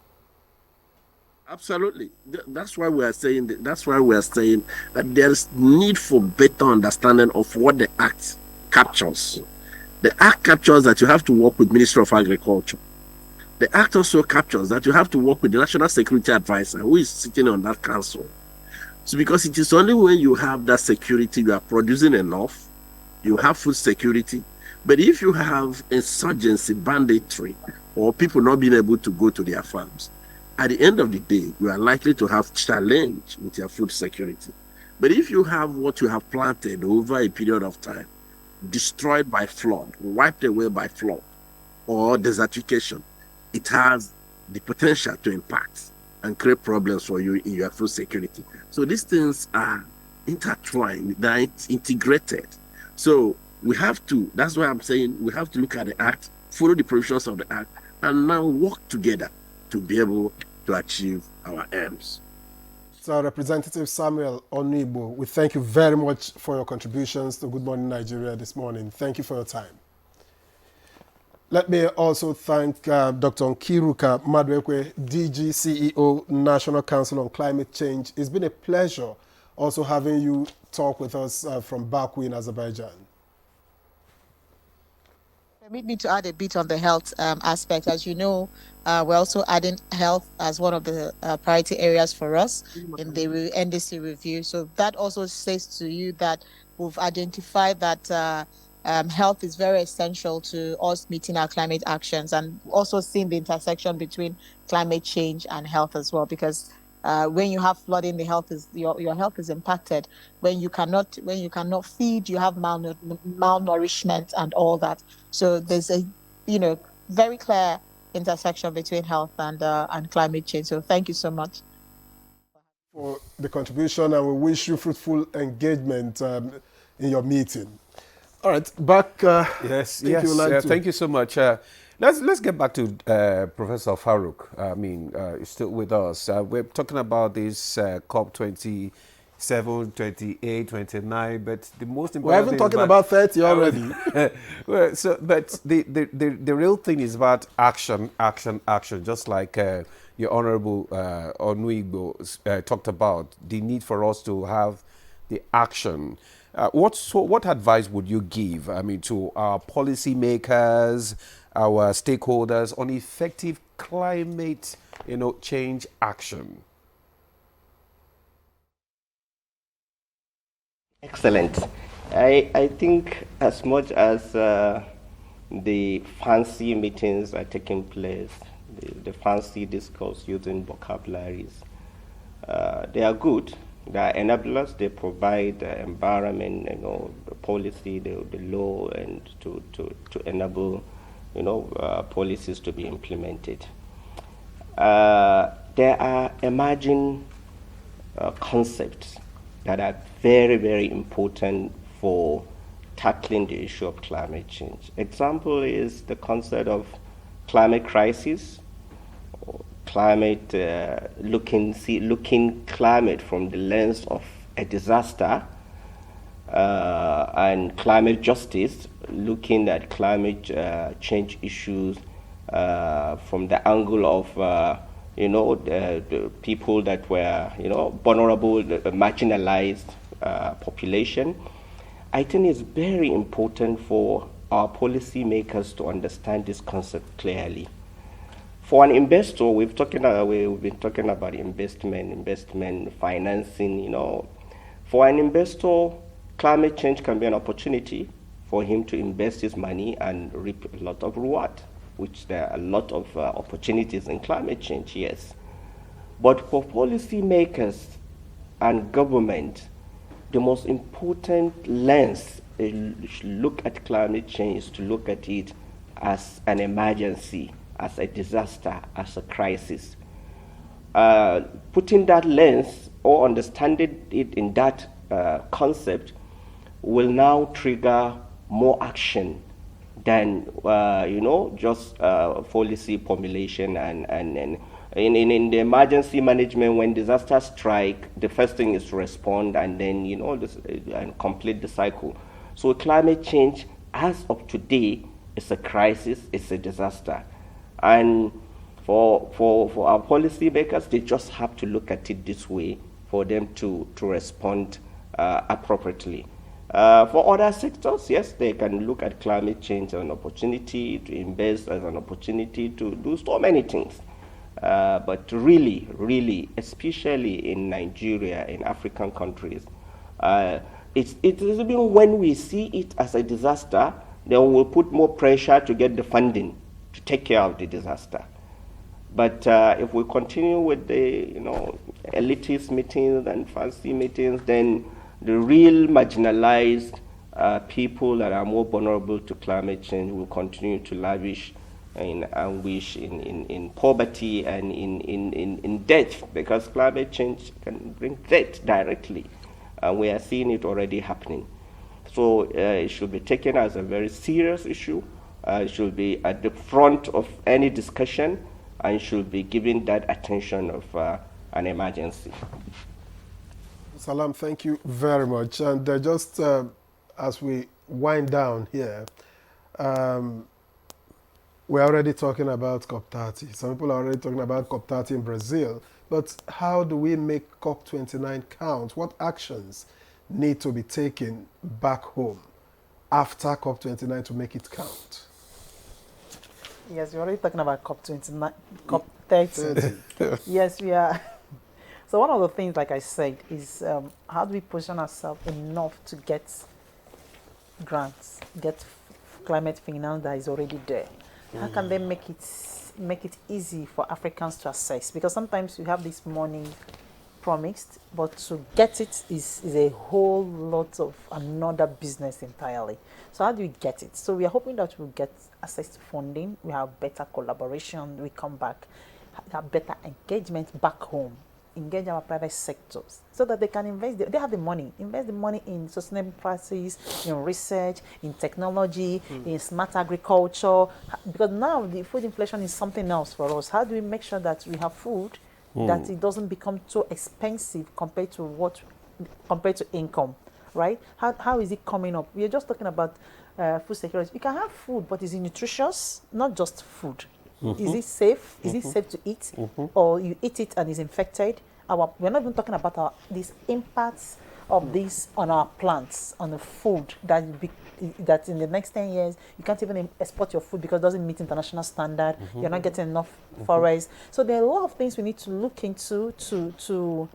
Absolutely. That's why we are saying that. That's why we are saying that there's need for better understanding of what the Act captures. The Act captures that you have to work with Ministry of Agriculture. The Act also captures that you have to work with the National Security Advisor, who is sitting on that council. So because it is only when you have that security, you are producing enough, you have food security. But if you have insurgency, banditry, or people not being able to go to their farms, at the end of the day, you are likely to have challenge with your food security. But if you have what you have planted over a period of time, destroyed by flood, wiped away by flood, or desertification, it has the potential to impact and create problems for you in your food security. So these things are intertwined, they're integrated. So we have to, that's why I'm saying we have to look at the Act, follow the provisions of the Act, and now work together to be able to achieve our aims. So Representative Samuel Onigbo, we thank you very much for your contributions to Good Morning Nigeria this morning. Thank you for your time. Let me also thank Dr. Nkiruka Madwekwe, DG CEO, National Council on Climate Change. It's been a pleasure also having you talk with us from Baku in Azerbaijan. Permit me to add a bit on the health aspect. As you know, we're also adding health as one of the priority areas for us in the NDC review. So that also says to you that we've identified that health is very essential to us meeting our climate actions, and also seeing the intersection between climate change and health as well. Because when you have flooding, the health is your health is impacted. When you cannot feed, you have malnourishment and all that. So there's a very clear intersection between health and climate change. So thank you so much for the contribution, and we wish you fruitful engagement in your meeting. All right, back. Yes, thank you so much. Let's get back to Professor Farouk. I mean, you're still with us. We're talking about this COP 27, 28, 29, but the most important we're even talking about 30 already. Well, but the real thing is about action, just like your Honorable Onuigbo talked about, the need for us to have the action. What advice would you give, I mean, to our policymakers, our stakeholders on effective climate, change action? Excellent. I think as much as the fancy meetings are taking place, the fancy discourse using vocabularies, they are good. They are enablers. They provide the environment, the policy, the law, and to enable, policies to be implemented. There are emerging concepts that are very, very important for tackling the issue of climate change. Example is the concept of climate crisis, climate, looking climate from the lens of a disaster, and climate justice, looking at climate change issues from the angle of the people that were vulnerable, the marginalized population. I think it's very important for our policymakers to understand this concept clearly. For an investor, we've been talking about investment, financing, For an investor, climate change can be an opportunity for him to invest his money and reap a lot of reward, which there are a lot of opportunities in climate change, yes. But for policymakers and government, the most important lens to look at climate change is to look at it as an emergency, as a disaster, as a crisis. Putting that lens or understanding it in that concept will now trigger more action than just policy formulation and in the emergency management. When disasters strike, the first thing is to respond and then and complete the cycle. So climate change, as of today, is a crisis, it's a disaster. And for our policymakers, they just have to look at it this way for them to respond appropriately. For other sectors, yes, they can look at climate change as an opportunity to invest, as an opportunity to do so many things. But really, especially in Nigeria, in African countries, it's even when we see it as a disaster, then we'll put more pressure to get the funding to take care of the disaster. But if we continue with the elitist meetings and fancy meetings, then the real marginalized people that are more vulnerable to climate change will continue to lavish in anguish, in poverty, and in death, because climate change can bring death directly. And we are seeing it already happening. So it should be taken as a very serious issue. It should be at the front of any discussion, and should be given that attention of an emergency. Salam, thank you very much. And just as we wind down here, we're already talking about COP30. Some people are already talking about COP30 in Brazil. But how do we make COP29 count? What actions need to be taken back home after COP29 to make it count? Yes, we're already talking about COP29, COP30. Yes, we are. So one of the things, like I said, is how do we position ourselves enough to get grants, get climate finance that is already there? How can they make it easy for Africans to access? Because sometimes you have this money promised, but to get it is a whole lot of another business entirely. So how do we get it? So we are hoping that we'll get access to funding, we have better collaboration, we come back, have better engagement back home, engage our private sectors so that they can invest, they have the money, invest the money in sustainable practices, in research, in technology, in smart agriculture, because now the food inflation is something else for us. How do we make sure that we have food that it doesn't become too expensive compared to income, right? How is it coming up? We are just talking about food security. You can have food, but is it nutritious? Not just food. Is it safe? Is it safe to eat? Or you eat it and is infected? We're not even talking about these impacts of this on our plants, on the food that in the next 10 years you can't even export your food because it doesn't meet international standard. You're not getting enough forest. So there are a lot of things we need to look into to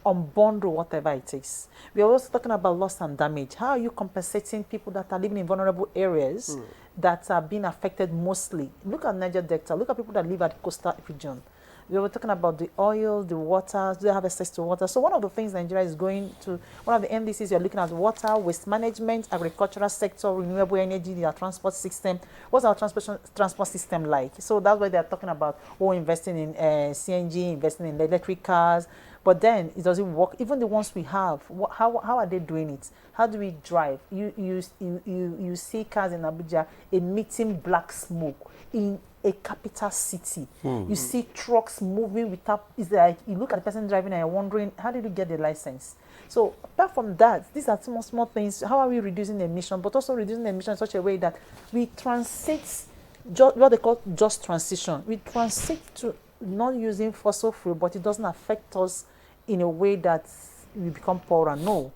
unbundle whatever it is. We are also talking about loss and damage. How are you compensating people that are living in vulnerable areas that are being affected mostly? Look at Niger Delta. Look at people that live at the coastal region. We were talking about the oil, the water. Do they have access to water? So one of the things Nigeria is going to, one of the MDCs, you're looking at water, waste management, agricultural sector, renewable energy, their transport system. What's our transport system like? So that's why they're talking about, investing in CNG, investing in electric cars. But then it doesn't work. Even the ones we have, how are they doing it? How do we drive? You see cars in Abuja emitting black smoke in a capital city. You see trucks moving without, it's like you look at the person driving and you're wondering, how did you get the license? So apart from that, these are small things. How are we reducing the emission, but also reducing the emission in such a way that we transit, what they call just transition. We transit to not using fossil fuel, but it doesn't affect us in a way that we become poorer. No.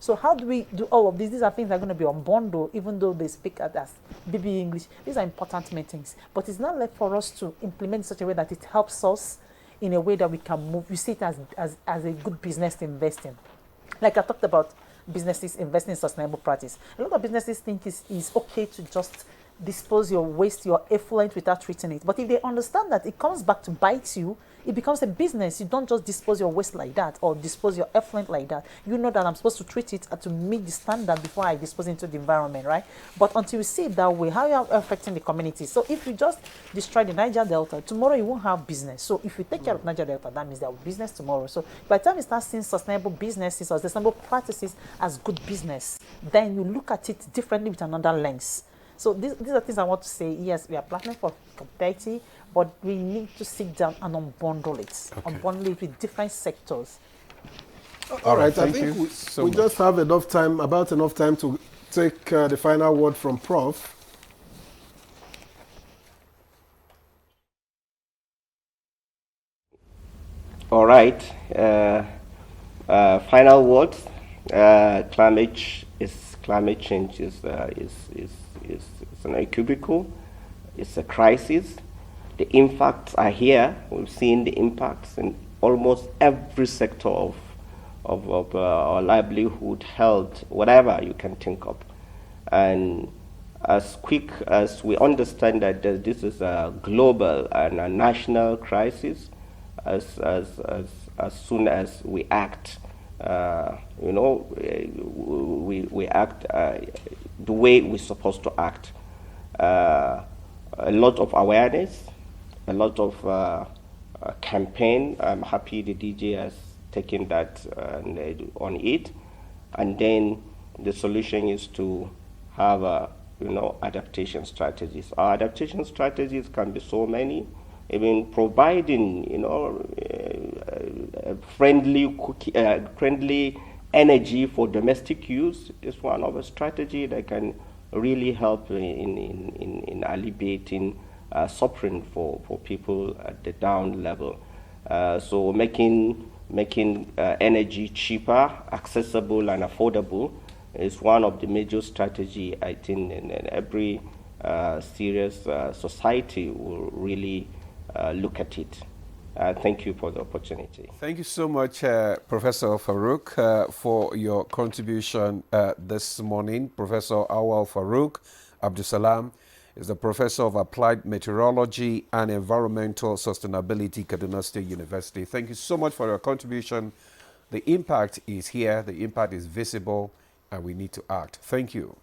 So how do we do all of these? These are things that are going to be unbundled, even though they speak as BB English. These are important meetings. But it's not left for us to implement in such a way that it helps us in a way that we can move. You see it as a good business to invest in. Like I talked about businesses investing in sustainable practice. A lot of businesses think it's okay to just dispose your waste, your effluent without treating it. But if they understand that it comes back to bite you, it becomes a business. You don't just dispose your waste like that or dispose your effluent like that. You know that I'm supposed to treat it to meet the standard before I dispose into the environment, right? But until you see it that way, how are you affecting the community? So if you just destroy the Niger Delta, tomorrow you won't have business. So if you take care of Niger Delta, that means there will be business tomorrow. So by the time you start seeing sustainable businesses or sustainable practices as good business, then you look at it differently with another lens. So these are things I want to say. Yes, we are planning for COP30, but we need to sit down and unbundle it. Okay. Unbundle it with different sectors. All right, I think we just have enough time to take the final word from Prof. All right. Final word. Climate change is an equivocal. It's a crisis. The impacts are here. We've seen the impacts in almost every sector of our livelihood, health, whatever you can think of. And as quick as we understand that this is a global and a national crisis, as soon as we act, we act the way we're supposed to act. A lot of awareness, a lot of campaign. I'm happy the DJ has taken that on it. And then the solution is to have adaptation strategies. Our adaptation strategies can be so many. Even providing friendly energy for domestic use is one of a strategy that can really help in alleviating suffering for people at the down level. So making energy cheaper, accessible, and affordable is one of the major strategy, I think, in every serious society will really look at it. Thank you for the opportunity. Thank you so much, Professor Farouk, for your contribution this morning. Professor Awal Farouk Abdusalam is the Professor of Applied Meteorology and Environmental Sustainability, Kaduna State University. Thank you so much for your contribution. The impact is here, the impact is visible, and we need to act. Thank you.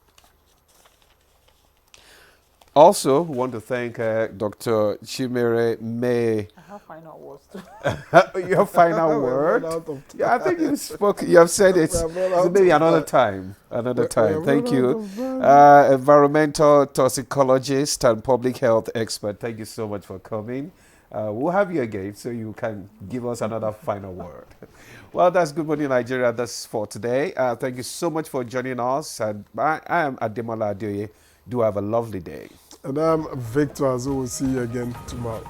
Also, we want to thank Dr. Chimere May. I have final words too. Your final word? Yeah, I think you spoke. You have said it. So maybe another time. Another time. Thank you, environmental toxicologist and public health expert. Thank you so much for coming. We'll have you again so you can give us another final word. Well, that's Good Morning Nigeria. That's for today. Thank you so much for joining us. And I am Ademola Adeoye. Do have a lovely day. And I'm Victor, so we'll see you again tomorrow.